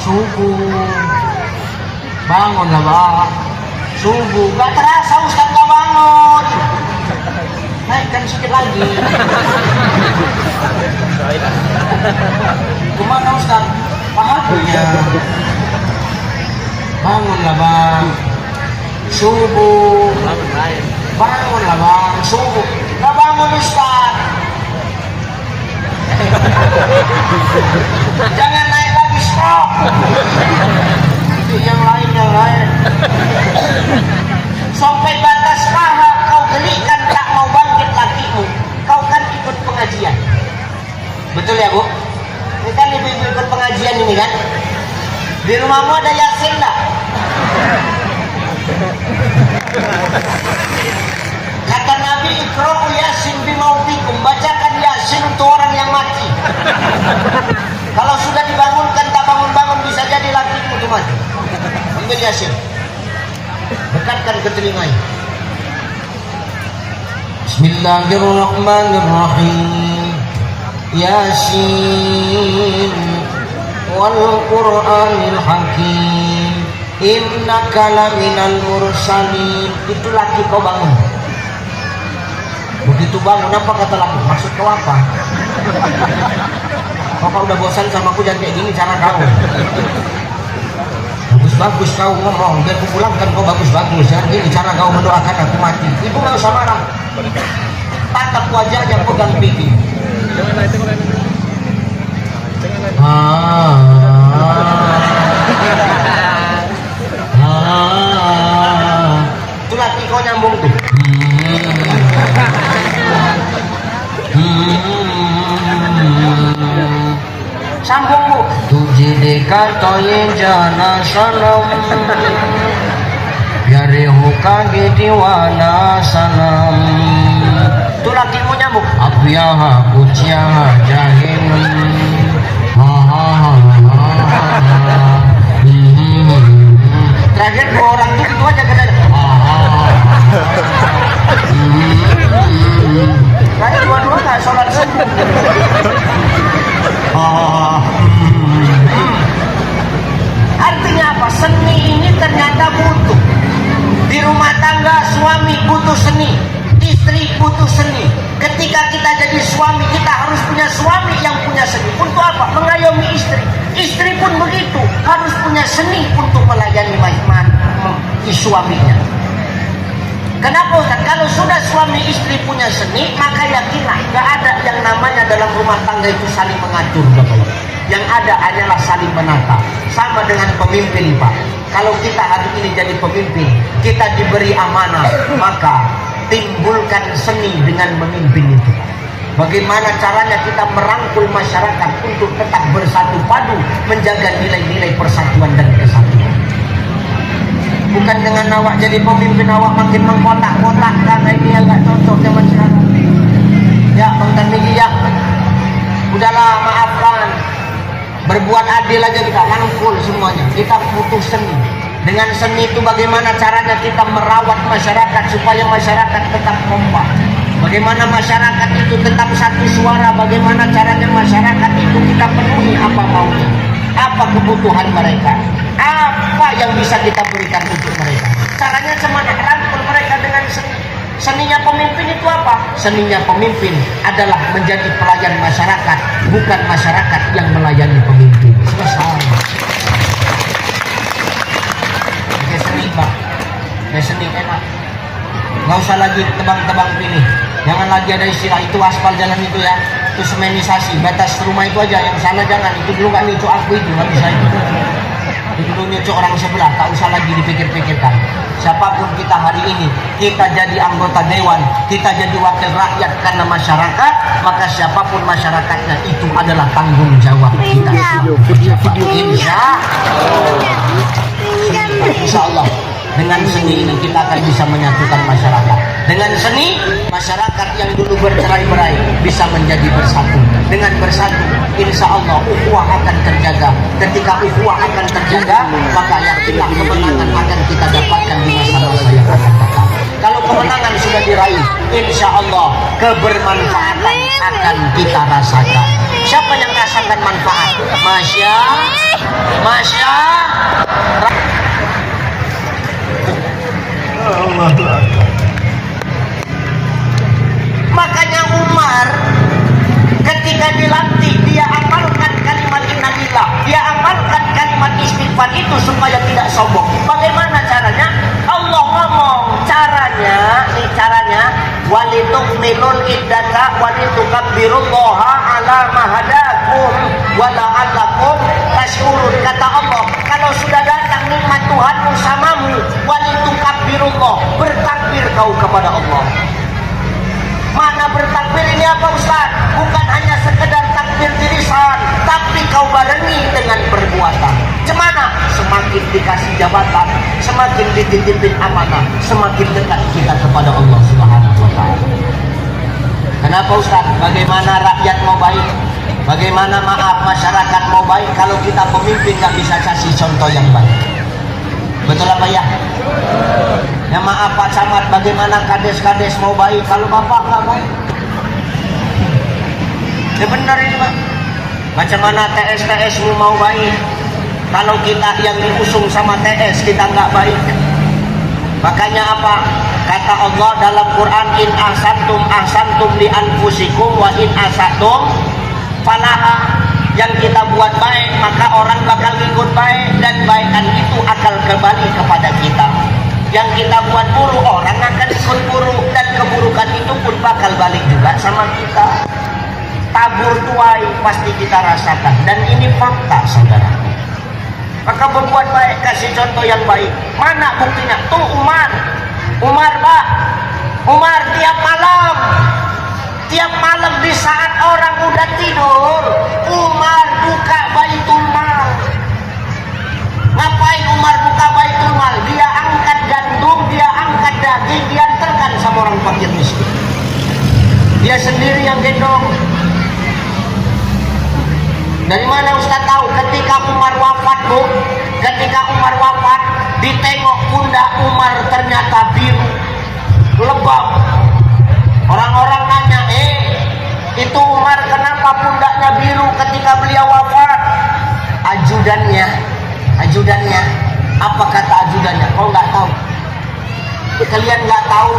Subuh. Bangunlah bang. Subuh. Gak terasa Ustaz gak bangun. Naikkan sedikit lagi. Kemana Ustaz? Pahakunya. Bangunlah bang. Subuh. Bangunlah bang. Subuh. Gak bangun Ustaz. Jangan naik lagi, stop. Itu yang lain. Sampai batas paha kau gelikan tak mau bangkit lakimu. Kau kan ikut pengajian. Betul ya Bu? Ini kan ibu-ibu ikut pengajian ini kan? Di rumahmu ada Yasin tak? Kata Nabi, Iqra'u Yasin bimautikum, bacakan Yasin untuk orang yang mati. Kalau sudah dibangunkan tak bangun-bangun, bisa jadi lakimu itu mati. Ambil Yasin, dekatkan ke telinganya. Bismillahirrahmanirrahim. Yasin wal Qur'anil Hakim, innaka laminal mursalin. Itu laki kau bangun. Begitu bangun, apa kata laki? Maksud kau apa? Bapak udah bosan sama aku, jangan kayak gini cara kau. Bagus-bagus kau ngomong, biar aku pulangkan kau bagus-bagus. Jangan gini cara kau mendoakan aku mati. Itu gak usah marah. Tatap wajahnya, pegang pipi. Itu laki kau nyambung tuh. Sambung Bu. Tuji dikatoye jana sanam, biare huka gitiwana sanam. Itu laki mau nyambung. Apiyaha kuciyaha jahinam. Terakhir dua orang itu gitu aja kena. Saya dua-dua nggak sholat subuh. Artinya apa? Seni ini ternyata butuh. Di rumah tangga suami butuh seni, istri butuh seni. Ketika kita jadi suami, kita harus punya suami yang punya seni. Untuk apa? Mengayomi istri. Istri pun begitu, harus punya seni untuk melayani suaminya. Kenapa Ustaz? Kalau sudah suami istri punya seni, maka yakinlah gak ada yang namanya dalam rumah tangga itu saling mengatur. Yang ada hanyalah saling menata. Sama dengan pemimpin Pak. Kalau kita hari ini jadi pemimpin, kita diberi amanah, maka timbulkan seni dengan memimpin itu. Bagaimana caranya kita merangkul masyarakat untuk tetap bersatu padu, menjaga nilai-nilai persatuan dan kesatuan. Bukan dengan awak jadi pemimpin awak makin mengkotak-kotak, karena ini agak cocok zaman sekarang. Ya Bang Tarmiji ya, udahlah maafkan, berbuat adil aja kita rangkul semuanya. Kita butuh seni. Dengan seni itu bagaimana caranya kita merawat masyarakat supaya masyarakat tetap kompak. Bagaimana masyarakat itu tetap satu suara. Bagaimana caranya masyarakat itu kita penuhi apa maunya, apa kebutuhan mereka, apa yang bisa kita berikan untuk mereka. Caranya cuma rangkul mereka dengan seni. Seninya pemimpin itu apa? Seninya pemimpin adalah menjadi pelayan masyarakat, bukan masyarakat yang melayani pemimpin. Selesai. seni enak. Nggak usah lagi tebang-tebang pilih. Jangan lagi ada istilah itu aspal jalan itu ya, itu semenisasi, batas rumah itu aja, yang sana jangan. Itu dulu kan itu aku itu nggak bisa itu. Itu dulu nyucuk orang sebelah, tak usah lagi dipikir-pikirkan. Siapapun kita hari ini, kita jadi anggota dewan, kita jadi wakil rakyat karena masyarakat, maka siapapun masyarakatnya itu adalah tanggung jawab kita. Insya Allah. Dengan seni ini kita akan bisa menyatukan masyarakat. Dengan seni, masyarakat yang dulu bercerai-berai bisa menjadi bersatu. Dengan bersatu, insya Allah ukhuwah akan terjaga. Ketika ukhuwah akan terjaga, maka yakinlah kemenangan akan kita dapatkan di masa-masa yang akan datang. Kalau kemenangan sudah diraih, insya Allah kebermanfaatan akan kita rasakan. Siapa yang rasakan manfaat? Masya. Makanya Umar ketika dilantik, dia amalkan kalimat innalillah, dia amalkan kalimat istighfar itu supaya tidak sombong. Bagaimana caranya? Allah ngomong caranya, ini caranya, walitukmilul iddata walitukabbirullaha ala ma hadakum wa la'allakum tashkurun. Kata Allah, kalau sudah datang nikmat Tuhanmu samamu, walitukabirullah, bertakbir kau kepada Allah. Mana bertakbir ini apa Ustaz? Bukan hanya sekedar takbir di lisan, tapi kau barengi dengan perbuatan. Cemana? Semakin dikasih jabatan, semakin dititipin amanah, semakin dekat kita kepada Allah Subhanahu wa Ta'ala. Kenapa Ustaz? Bagaimana rakyat mau baik? Bagaimana masyarakat mau baik kalau kita pemimpin nggak bisa kasih contoh yang baik? Betul apa ya? Ya maaf Pak Camat, bagaimana kades-kades mau baik kalau Bapak nggak baik? Ya benar ini Pak. Macam mana TS-TS mau baik kalau kita yang diusung sama TS kita nggak baik? Makanya apa? Kata Allah dalam Quran, in ahsantum li anfusikum wa in asatum falaha. Yang kita buat baik maka orang bakal ikut baik, dan baikan itu akan kembali kepada kita. Yang kita buat buruk, orang akan ikut buruk, dan keburukan itu pun bakal balik juga sama kita. Tabur tuai pasti kita rasakan, dan ini fakta saudara. Maka berbuat baik, kasih contoh yang baik. Mana buktinya? Tuh Umar Pak, Umar tiap malam di saat orang udah tidur, Umar buka Baitul Mal. Ngapain Umar buka Baitul Mal? Dia angkat gandum, dia angkat daging, dia antarkan sama orang fakir miskin. Dia sendiri yang gendong. Dari mana Ustaz tahu? Ketika Umar wafat, Bu, ketika Umar wafat, ditengok pundak Umar ternyata biru, lebam. Orang-orang nanya, itu Umar kenapa pundaknya biru ketika beliau wafat? Ajudannya, apa kata ajudannya? Kau nggak tahu? Kalian nggak tahu?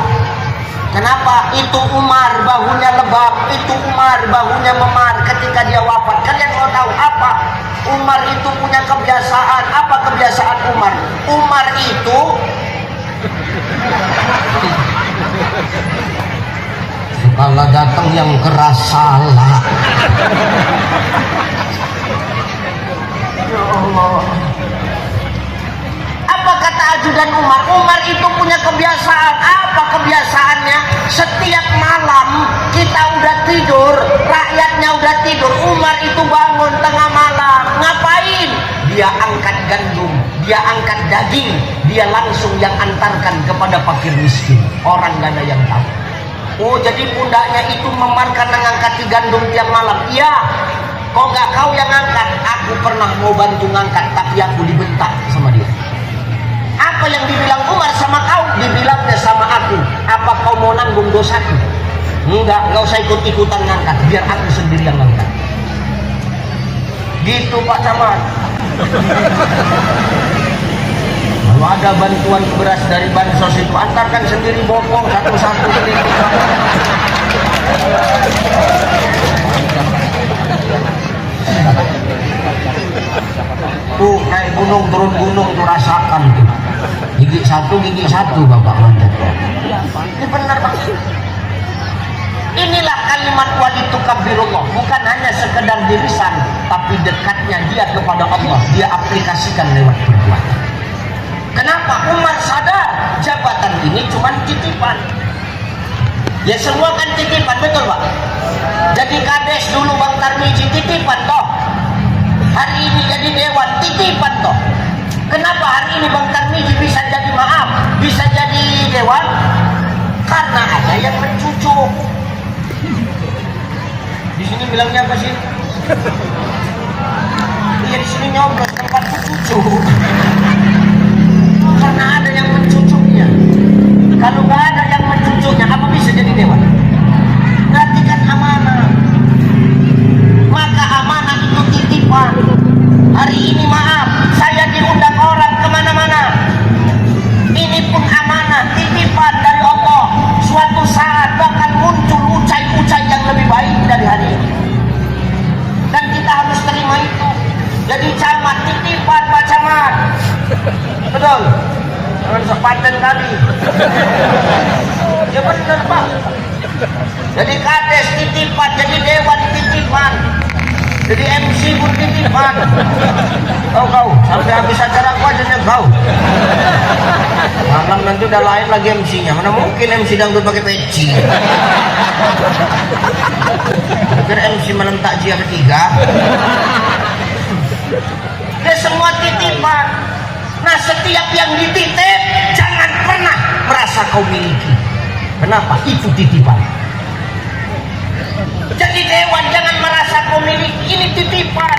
Kenapa itu Umar bahunya lebam, itu Umar bahunya memar ketika dia wafat? Kalian mau tahu apa? Umar itu punya kebiasaan. Apa kebiasaan Umar? Umar itu kalau datang yang keras salah. Ya Allah. Apa kata ajudan Umar? Umar itu punya kebiasaan. Apa kebiasaannya? Setiap malam kita udah tidur, rakyatnya udah tidur, Umar itu bangun tengah malam. Ngapain? Dia angkat gandum, dia angkat daging, dia langsung yang antarkan kepada fakir miskin. Orang gak ada yang tahu. Oh, jadi pundaknya itu memar karena ngangkati gandum tiap malam. Iya. Kok nggak kau yang ngangkat? Aku pernah mau bantu ngangkat, tapi aku dibentak sama dia. Apa yang dibilang Umar sama kau, dibilangnya sama aku. Apa kau mau nanggung dosaku? Enggak usah ikut-ikutan ngangkat, biar aku sendiri yang ngangkat. Gitu Pak Camat. Kalau ada bantuan beras dari bansos itu, antarkan sendiri bopong satu-satu. Tuh naik gunung turun gunung tuh rasakan tuh. gigi satu bapak mandat. Ini benar bang. Inilah kalimat walitu kabirullah, bukan hanya sekedar di lisan, tapi dekatnya dia kepada Allah, dia aplikasikan lewat perbuatan. Kenapa? Umar sadar jabatan ini cuma titipan. Ya semua kan titipan, betul pak? Jadi kades dulu Bang Tarmizi titipan toh. Hari ini jadi dewan titipan toh. Kenapa hari ini Bang Tarmizi bisa jadi bisa jadi dewan? Karena ada yang mencucuk. Di sini bilangnya apa sih? Iya di sini nyoblos tempat cucuk. Karena ada yang mencucuknya. Kalau nggak ada yang mencucuknya, apa bisa jadi dewan? Berarti kan amanah. Maka amanah itu titipan. Hari ini saya diundang orang kemana-mana. Ini pun amanah, titipan dari Allah. Suatu saat bakal muncul ucai-ucai yang lebih baik dari hari ini. Dan kita harus terima itu. Jadi camat titipan Pak Camat. Betul? Jangan sepadan kali. Ya benar Pak. Jadi kades titipan, jadi dewan titipan, jadi MC pun titipan. Kau sampai habis acara aku aja kau. Malam nanti udah lain lagi MC-nya. Mana mungkin MC dangdut pakai peci? Akhir MC malam takjiah ketiga. Dia semua titipan. Nah setiap yang dititip jangan pernah merasa kau miliki. Kenapa? Itu titipan. Jadi dewan jangan merasa kau miliki. Ini titipan.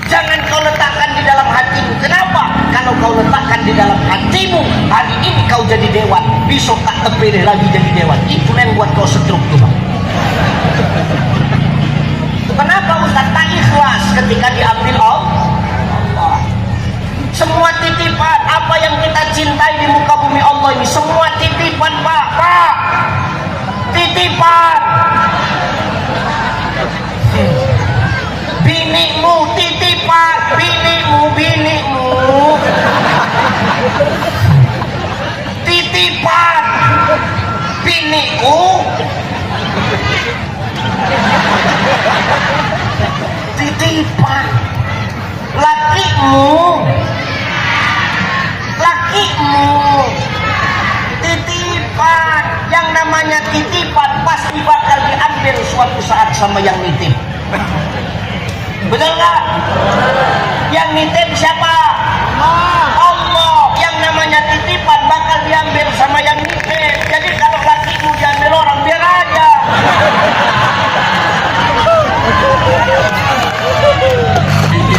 Jangan kau letakkan di dalam hatimu. Kenapa? Kalau kau letakkan di dalam hatimu, hari ini kau jadi dewan, besok tak terpilih lagi jadi dewan. Itu yang buat kau setruk tuh bang. Kenapa Ustaz tak ikhlas ketika diambil Allah? Semua titipan, apa yang kita cintai di muka bumi Allah ini semua titipan Pak. Titipan. Binikmu titipan, binikmu titipan, biniku titipan, lakimu titipan. Yang namanya titipan pasti bakal diambil suatu saat sama yang nitip. Betul nggak? Yang nitip siapa? Allah. Yang namanya titipan bakal diambil sama yang nitip. Jadi kalau lakimu diambil orang biar aja.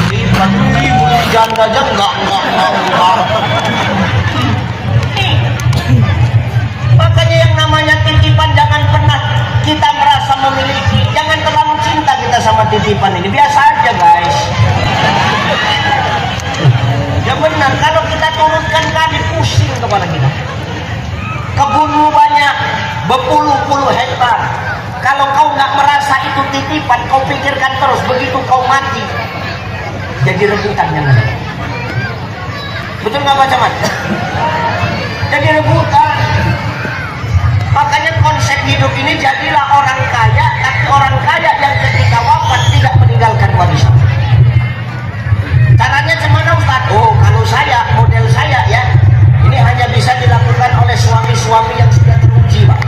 Titipan ibu janda aja enggak. Makanya yang namanya titipan jangan pernah kita merasa memiliki. Jangan terlalu cinta kita sama titipan ini. Biasa aja guys. Ya benar. Kalau kita turunkan kali pusing kepala kita. Kebunmu banyak, berpuluh-puluh hektar. Kalau kau nggak merasa itu titipan, kau pikirkan terus. Begitu kau mati, jadi rebutannya nanti. Betul nggak Pak Camat? Jadi rebutan. Makanya konsep hidup ini jadilah orang kaya, tapi orang kaya yang ketika wafat tidak meninggalkan warisan. Caranya gimana Ustaz? Oh, kalau saya, model saya ya, ini hanya bisa dilakukan oleh suami-suami yang sudah teruji, Pak.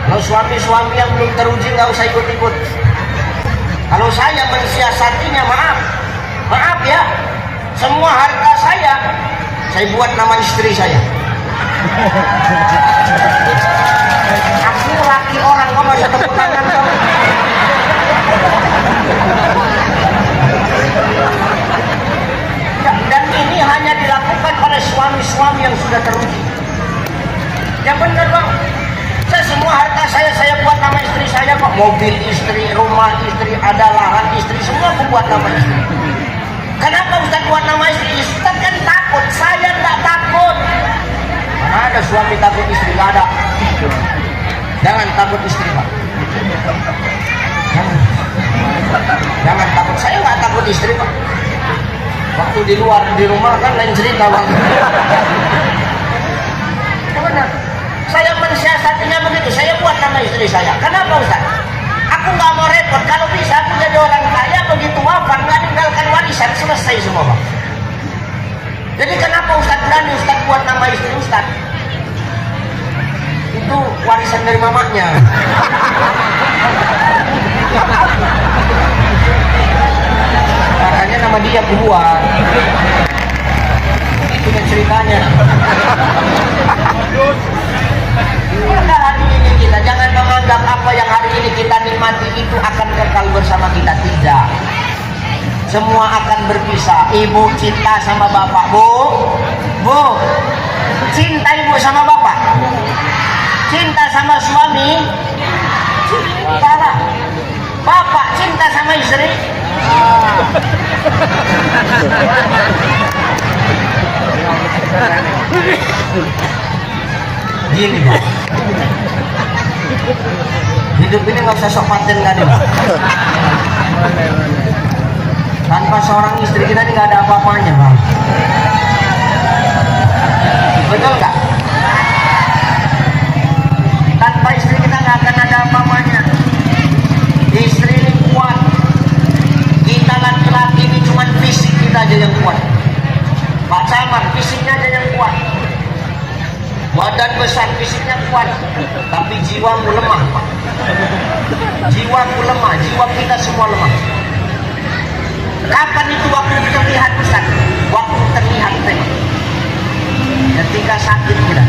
Kalau suami-suami yang belum teruji nggak usah ikut-ikut. Kalau saya mensiasatinya, maaf ya, semua harta saya buat nama istri saya. Aku laki orang, kok masih tepuk tangan kamu? Dan ini hanya dilakukan oleh suami-suami yang sudah teruji. Ya benar bang. Saya semua harta saya buat nama istri saya kok. Mobil istri, rumah istri, ada lahan istri, semua aku buat nama istri. Kenapa Ustaz buat nama istri? Ustaz kan takut, saya enggak takut. Mana ada suami takut istri? Enggak ada. Jangan takut istri Pak. Jangan takut, saya enggak takut istri Pak. Waktu waktu di luar, di rumah kan lain cerita bang. Benar. Saya mensiasatinya begitu, saya buat nama istri saya. Kenapa Ustaz? Aku nggak mau repot, kalau bisa aku jadi orang kaya, begitu wafat nggak ninggalkan warisan, selesai semua bang. Jadi kenapa Ustaz berani Ustaz buat nama istri Ustaz? Itu warisan dari mamanya. Makanya nama dia aku buat. Itu kan ceritanya. Maka hari ini kita jangan menganggap apa yang hari ini kita nikmati itu akan kekal bersama kita. Tidak. Semua akan berpisah. Ibu cinta sama bapak. Bu, cinta ibu sama bapak. Cinta sama suami. Cinta lah. Bapak cinta sama istri. Gini Pak, hidup ini nggak usah sok paten kan ya. Tanpa seorang istri kita ini nggak ada apa-apanya Bang. Betul nggak? Tanpa istri kita nggak akan ada apa-apanya. Istri ini kuat. Kita laki-laki ini cuma fisik kita aja yang kuat. Pak Caman fisiknya aja yang kuat. Badan besar fisiknya kuat, tapi jiwamu lemah Pak. Jiwamu lemah, jiwa kita semua lemah. Kapan itu waktu terlihat Ustaz? Waktu terlihat tengok. Ketika sakit kita.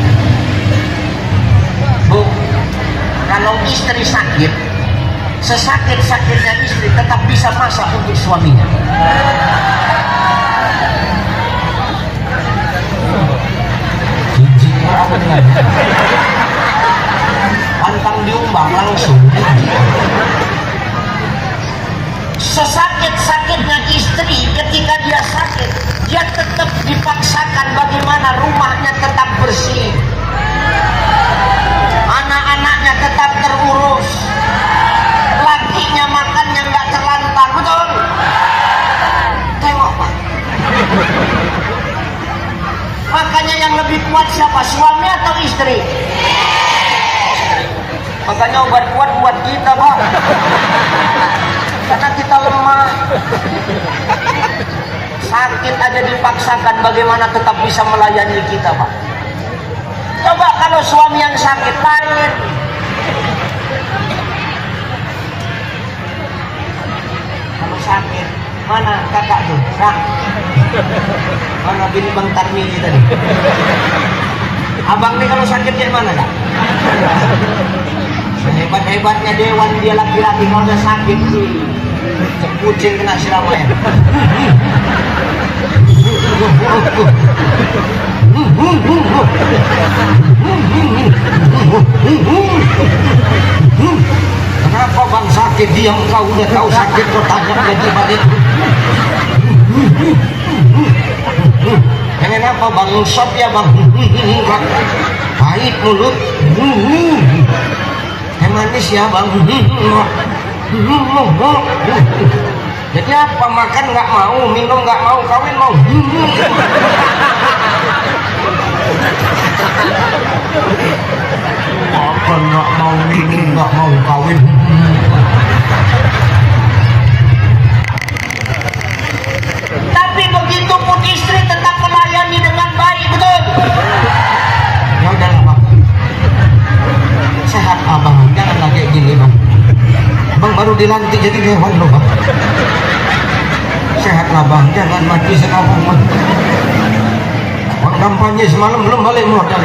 Bu, kalau istri sakit, sesakit-sakitnya istri tetap bisa masak untuk suaminya. Pantang diumbang langsung. Sesakit-sakitnya istri ketika dia sakit, dia tetap dipaksakan bagaimana rumahnya tetap bersih, anak-anaknya tetap terurus, lakinya makannya nggak terlantar. Betul? Tengok Pak. Makanya yang lebih kuat siapa? Suami atau istri? Makanya obat kuat buat kita Pak. Karena kita lemah. Sakit aja dipaksakan, bagaimana tetap bisa melayani kita Pak. Coba kalau suami yang sakit lain. Kalau sakit, mana kakak tuh? Kak. Mana bini Bang Tarmiji tadi? Abang nih kalau sakit kayak mana Kak? Sehebat-hebatnya dewan dia laki-laki, kalau udah sakit sih kucing kena siram air. Kenapa Bang sakit? Diam, kau udah tahu sakit kau tanya lagi balik. Pengen apa Bang? Sop ya Bang? Pahit mulut. Manis ya Bang. Jadi apa? Makan nggak mau, minum nggak mau, kawin mau. Apa nggak mau minum, nggak mau kawin. Tapi begitu pun istri tetap melayani dengan baik, betul? Ya udahlah Bang. Sehat Abang, jangan lagi gini Bang. Bang baru dilantik jadi hewan loh Bang. Sehatlah Bang, jangan mati sekarang Bang. Orang kampanye semalam belum balik modal.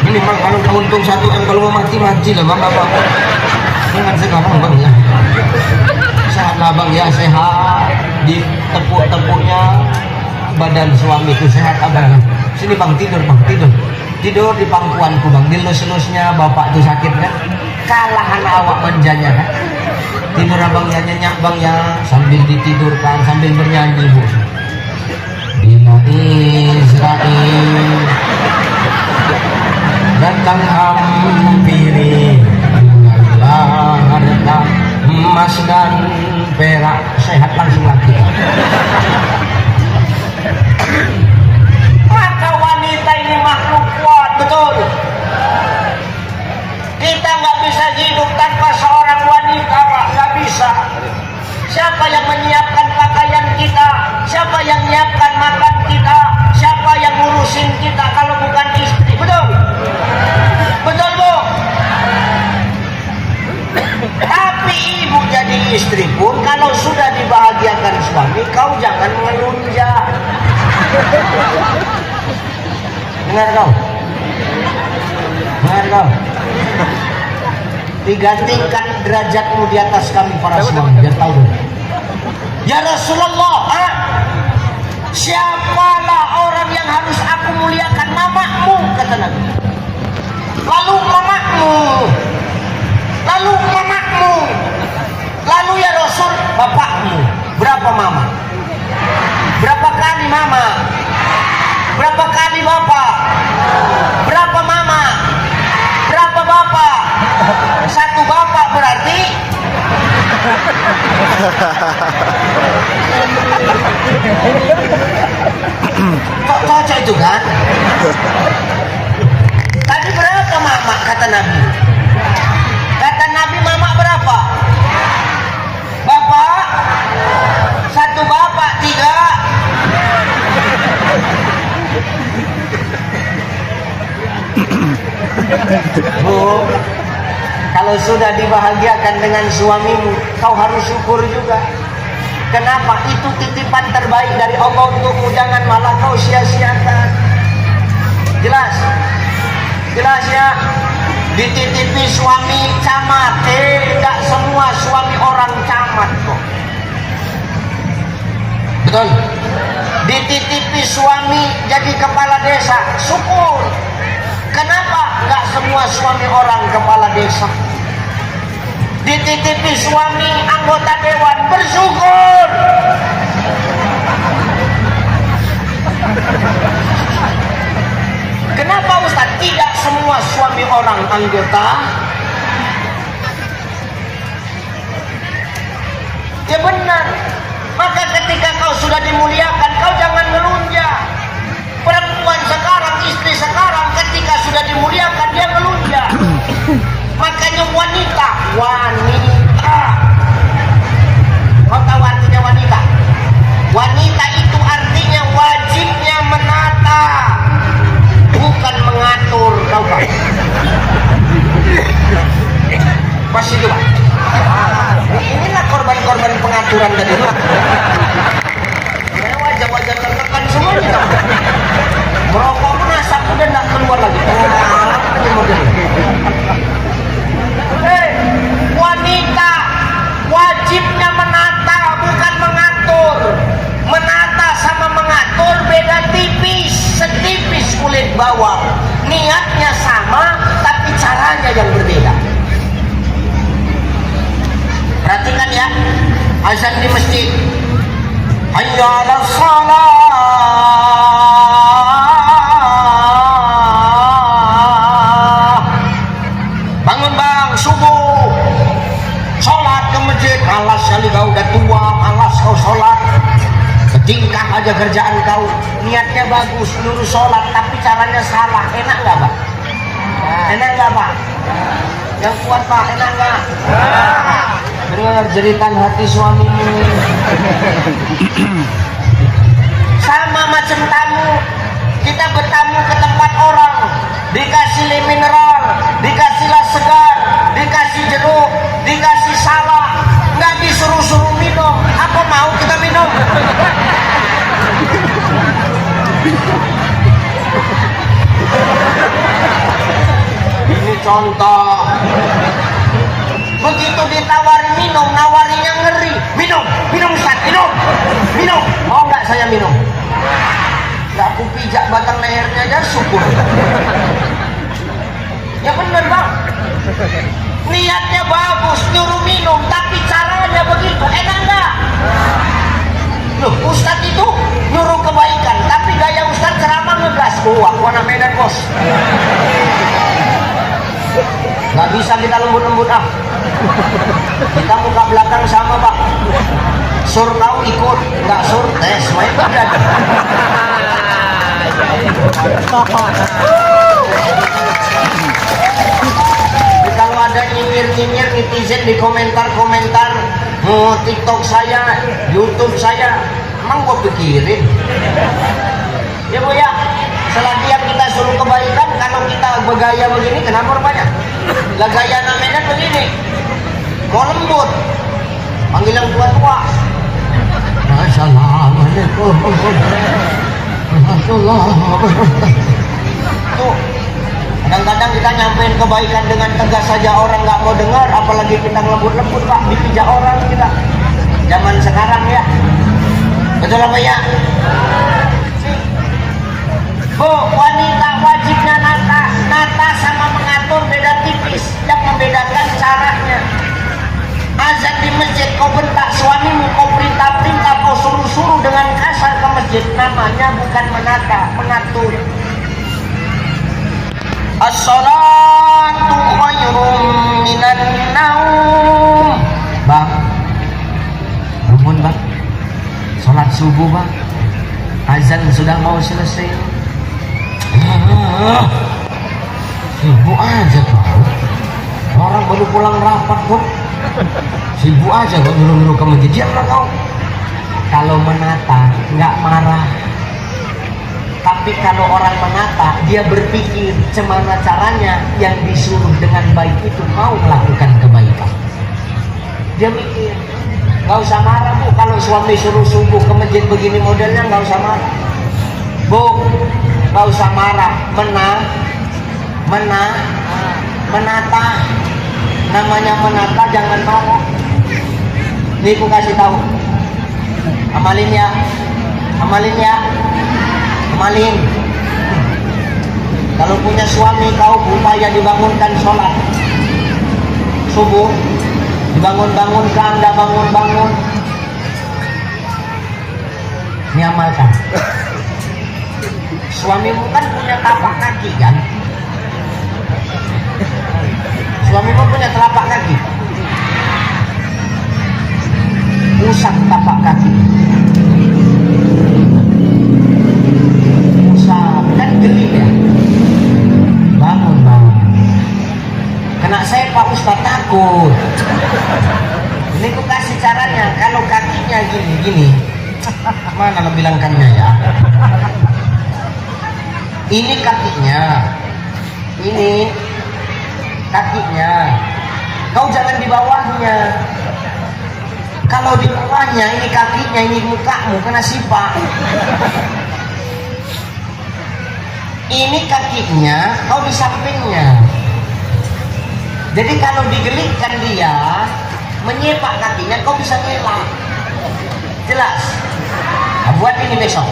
Ini Bang kalau untung 1M, kalau mau mati lah Bang apa. Jangan sekarang Bang ya. Sehatlah Bang ya, sehat. Di tepuk-tepuknya badan suami itu sehat Abang. Sini Bang, tidur Bang, tidur di pangkuanku Bang. Dilus-lusnya bapak tuh sakit kan, kalah anak awak manjanya kan. Tidur Abang ya, nyenyak Bang ya, sambil ditidurkan, sambil bernyanyi Bu. Bila Israel datang hampiri, harta emas dan perak sehat langsung lagi. Maka wanita ini makhluk kuat, betul. Kita nggak bisa hidup tanpa seorang wanita, Pak. Nggak bisa. Siapa yang menyiapkan pakaian kita? Siapa yang menyiapkan makan kita? Siapa yang ngurusin kita kalau bukan istri? Betul? Betul, Bu? Tapi ibu jadi istri pun kalau sudah dibahagiakan suami, kau jangan mengelunja. Dengar kau? Dengar kau? Digantikan derajatmu di atas kami para suami, biar tahu dulu. Ya Rasulullah, siapalah orang yang harus aku muliakan? Mamamu, kata Nabi. Lalu mamamu, lalu mamamu, lalu ya Rasul, bapakmu. Berapa mama? Berapa kali mama? Berapa kali bapak? Berapa mama? Berapa bapak? Satu bapak berarti cocok itu kan? Tadi berapa mama kata Nabi? Kata Nabi mama berapa? Bapak? Satu bapak, tiga. Bu, kalau sudah dibahagiakan dengan suamimu, kau harus syukur juga. Kenapa? Itu titipan terbaik dari Allah untukmu, jangan malah kau sia-siakan. Jelas? Jelas ya? Dititipi suami camat, tidak semua suami orang camat kok. Betul? Dititipi suami jadi kepala desa, syukur. Kenapa? Nggak semua suami orang kepala desa. Dititipi suami anggota dewan, bersyukur. Kenapa Ustaz? Tidak semua suami orang anggota. Ya benar. Maka ketika kau sudah dimuliakan, kau jangan melunja. Perempuan sekarang, istri sekarang, ketika sudah dimuliakan, dia melunja. Makanya wanita. Kau tahu artinya wanita? Wanita itu artinya wajibnya menata, bukan mengatur. Tahu Pak? Pas itu Pak. Inilah korban-korban pengaturan tadi. Wajah-wajah tertekan semuanya. Merokok pun asap udah nggak keluar lagi. Wanita wajibnya menata, bukan mengatur. Menata sama mengatur beda tipis, setipis kulit bawang. Niatnya sama, tapi caranya yang berbeda. Perhatikan ya, azan di masjid. Hayya 'alas shalah. Bangun bang, subuh. Sholat ke masjid. Alas kali kau udah tua, alas kau sholat. Ketingkah aja kerjaan kau. Niatnya bagus, lurus sholat, tapi caranya salah. Enak nggak Pak? Enak nggak Pak? Yang kuat Pak, enak nggak? Dengar jeritan hati suamimu. Sama macam tamu. Kita bertamu ke tempat orang, dikasih mineral, dikasihlah segar, dikasih jeruk, dikasih salak, nggak disuruh-suruh minum. Apa mau kita minum? Ini contoh. Begitu ditawarin minum, nawarinya ngeri. Minum, minum Ustaz, minum, minum. Mau nggak saya minum? Nggak, aku pijak batang lehernya aja syukur. Ya bener Bang. Niatnya bagus, nyuruh minum, tapi caranya begitu. Enak nggak? Loh, Ustaz itu nyuruh kebaikan, tapi gaya Ustaz ceramah ngegas. Oh, aku anak Medan bos. Nggak bisa kita lembut-lembut ah. Kita muka belakang sama Pak. Sur kau ikut, nggak sur tes, main udah. Kalau ada nyinyir-nyinyir netizen di komentar-komentar TikTok saya, YouTube saya, emang gue pikirin. Ya Bu ya, selagi yang kita suruh kebaikan, kalau kita bergaya begini, kenapa rupanya? Lah gaya namanya begini, mau lembut, panggil yang tua-tua. Assalamualaikum. Tuh, kadang-kadang kita nyampein kebaikan dengan tegas saja orang nggak mau dengar, apalagi kita ngelembut-lembut Pak, dipijak orang kita. Zaman sekarang ya, betul apa ya? Bu, wanita wajibnya nata sama mengatur beda tipis. Yang membedakan caranya. Azan di masjid kau bentak suamimu, kau perintah-perintah, kau suruh-suruh dengan kasar ke masjid, namanya bukan menata, mengatur. As-salatu khairum minan naum. Bang, bangun bang, sholat subuh bang, azan sudah mau selesai. Sibuk aja kau, orang baru pulang rapat kok. Sibuk aja kok nyuruh-nyuruh ke masjid. Diamlah kau. Kalau menata nggak marah, tapi kalau orang menata dia berpikir gimana caranya yang disuruh dengan baik itu mau melakukan kebaikan. Dia mikir, nggak usah marah Bu. Kalau suami suruh subuh ke masjid begini modelnya, nggak usah marah Bu, nggak usah marah. Menata, namanya menata, jangan marah. Nih aku kasih tahu, amalin ya, amalin. Kalau punya suami kau upaya dibangunkan sholat subuh, dibangun-bangunkan, anda bangun-bangun, ini amalkan. Suamimu kan punya tapak kaki kan? Suamimu punya telapak kaki. Usap tapak kaki. Usap, kan geli ya. Bangun. Kena saya Pak Ustadz takut. Ini aku kasih caranya. Kalau kakinya gini. Mana lo bilangkannya ya? Ini kakinya. Ini kakinya. Kau jangan di bawahnya. Kalau di bawahnya, ini kakinya, ini mukamu, kena sipak. Ini kakinya, kau di sampingnya. Jadi kalau digelitkan dia, menyepak kakinya, kau bisa ngelak. Jelas? Nah, buat ini besok.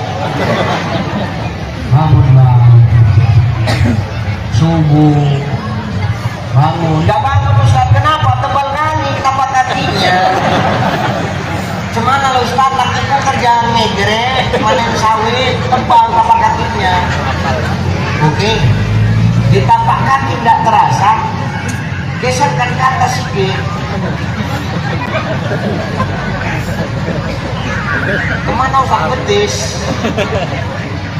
Bangunlah. Subuh. Bangun. Gak bangun Ustaz, kenapa? Tebal kali tapak kakinya. Cuman kalau Ustaz, lakiku kerja ngegrek, panen sawit, tebal tapak kakinya. Oke, di tapak kaki tidak terasa, geserkan ke atas sedikit. Kemana Ustaz? Betis.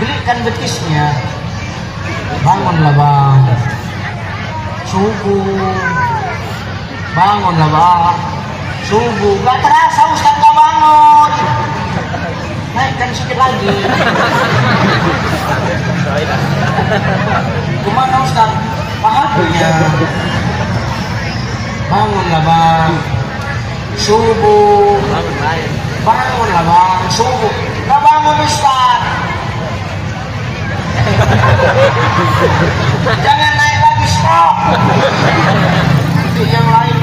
Belikan betisnya. Bangunlah bang. Subuh. Bangunlah bang. Subuh. Gak terasa Ustaz gak bangun. Naikkan sedikit lagi. Kemana Ustaz? Pahatnya. Bangunlah bang. Subuh. Bangunlah bang. Subuh. Gak bangun Ustaz. Jangan naik lagi, stop. Yang lain.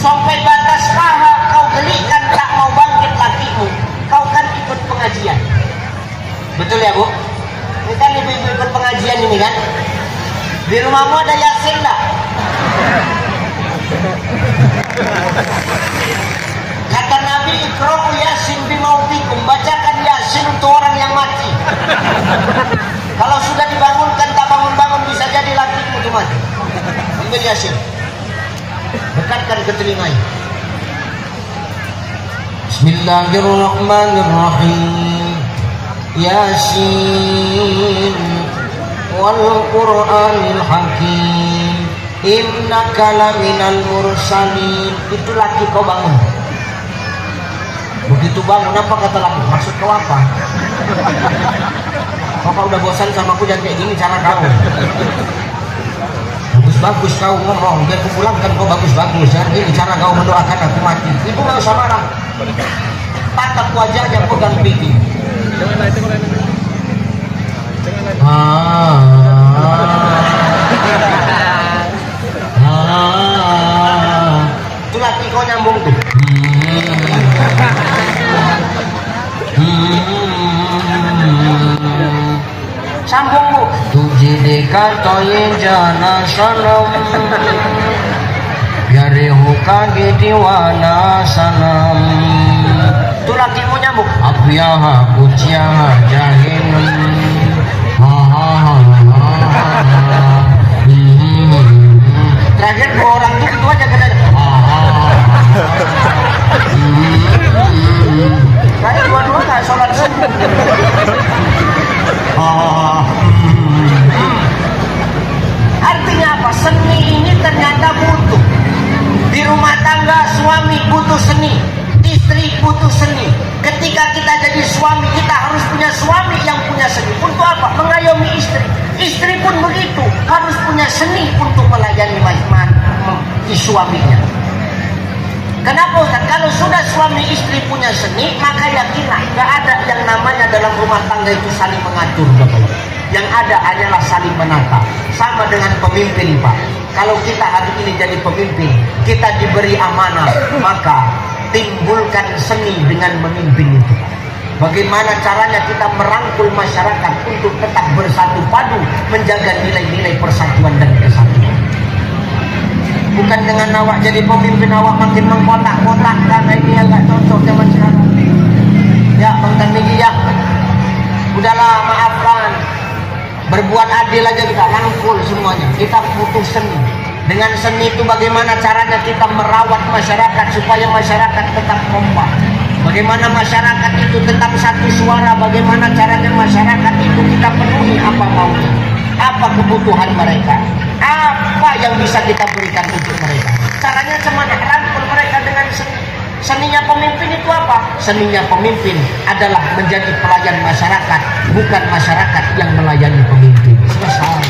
Sampai batas paha kau gelikan tak mau bangkit lakimu. Kau kan ikut pengajian. Betul ya Bu? Ini kan ibu-ibu ikut pengajian ini kan? Di rumahmu ada Yasin tak? Kata Nabi, Iqra'u Yasin bimautikum, bacakan Yasin untuk orang yang mati. Kalau sudah dibangunkan tak bangun-bangun, bisa jadi lakimu itu mati. Ambil Yasin, dekatkan ke telinganya. Bismillahirrahmanirrahim. Yasin wal Qur'anil Hakim. Innaka laminal mursalin. Itu laki kau bangun. Begitu bangun apa kata laki? Maksud kau apa? Bapak udah bosan sama aku, jangan kayak gini cara kau. Bagus kau ngomong, biar aku pulangkan kau bagus-bagus. Jangan gini cara kau mendoakan aku mati. Itu nggak usah marah. Tatap wajahnya pegang pipi. Itu laki kau nyambung tuh. Sambung bu. Tuji dikatoin jana sanam, biari hukage diwana sanam. Itu laki mau nyambung. Apiyaha kuciyaha jahinam. Terakhir dua orang tuh itu aja kena. Saya dua-dua nggak sholat subuh. Artinya apa? Seni ini ternyata butuh. Di rumah tangga suami butuh seni, istri butuh seni. Ketika kita jadi suami, kita harus punya suami yang punya seni. Untuk apa? Mengayomi istri. Istri pun begitu, harus punya seni untuk melayani suaminya. Kenapa Ustaz? Kalau sudah suami istri punya seni, maka yakinlah gak ada yang namanya dalam rumah tangga itu saling mengatur. Yang ada hanyalah saling menata. Sama dengan pemimpin Pak. Kalau kita hari ini jadi pemimpin, kita diberi amanah, maka timbulkan seni dengan memimpin itu. Bagaimana caranya kita merangkul masyarakat untuk tetap bersatu padu, menjaga nilai-nilai persatuan dan kesatuan. Bukan dengan awak jadi pemimpin awak makin mengkotak-kotakkan, ini agak cocok zaman sekarang. Ya Bang Tarmiji ya, udahlah maafkan, berbuat adil aja kita rangkul semuanya. Kita butuh seni. Dengan seni itu bagaimana caranya kita merawat masyarakat supaya masyarakat tetap kompak. Bagaimana masyarakat itu tetap satu suara. Bagaimana caranya masyarakat itu kita penuhi apa maunya, apa kebutuhan mereka, apa yang bisa kita berikan untuk mereka. Caranya cuma rangkul mereka dengan seni. Seninya pemimpin itu apa? Seninya pemimpin adalah menjadi pelayan masyarakat, bukan masyarakat yang melayani pemimpin. Selesai.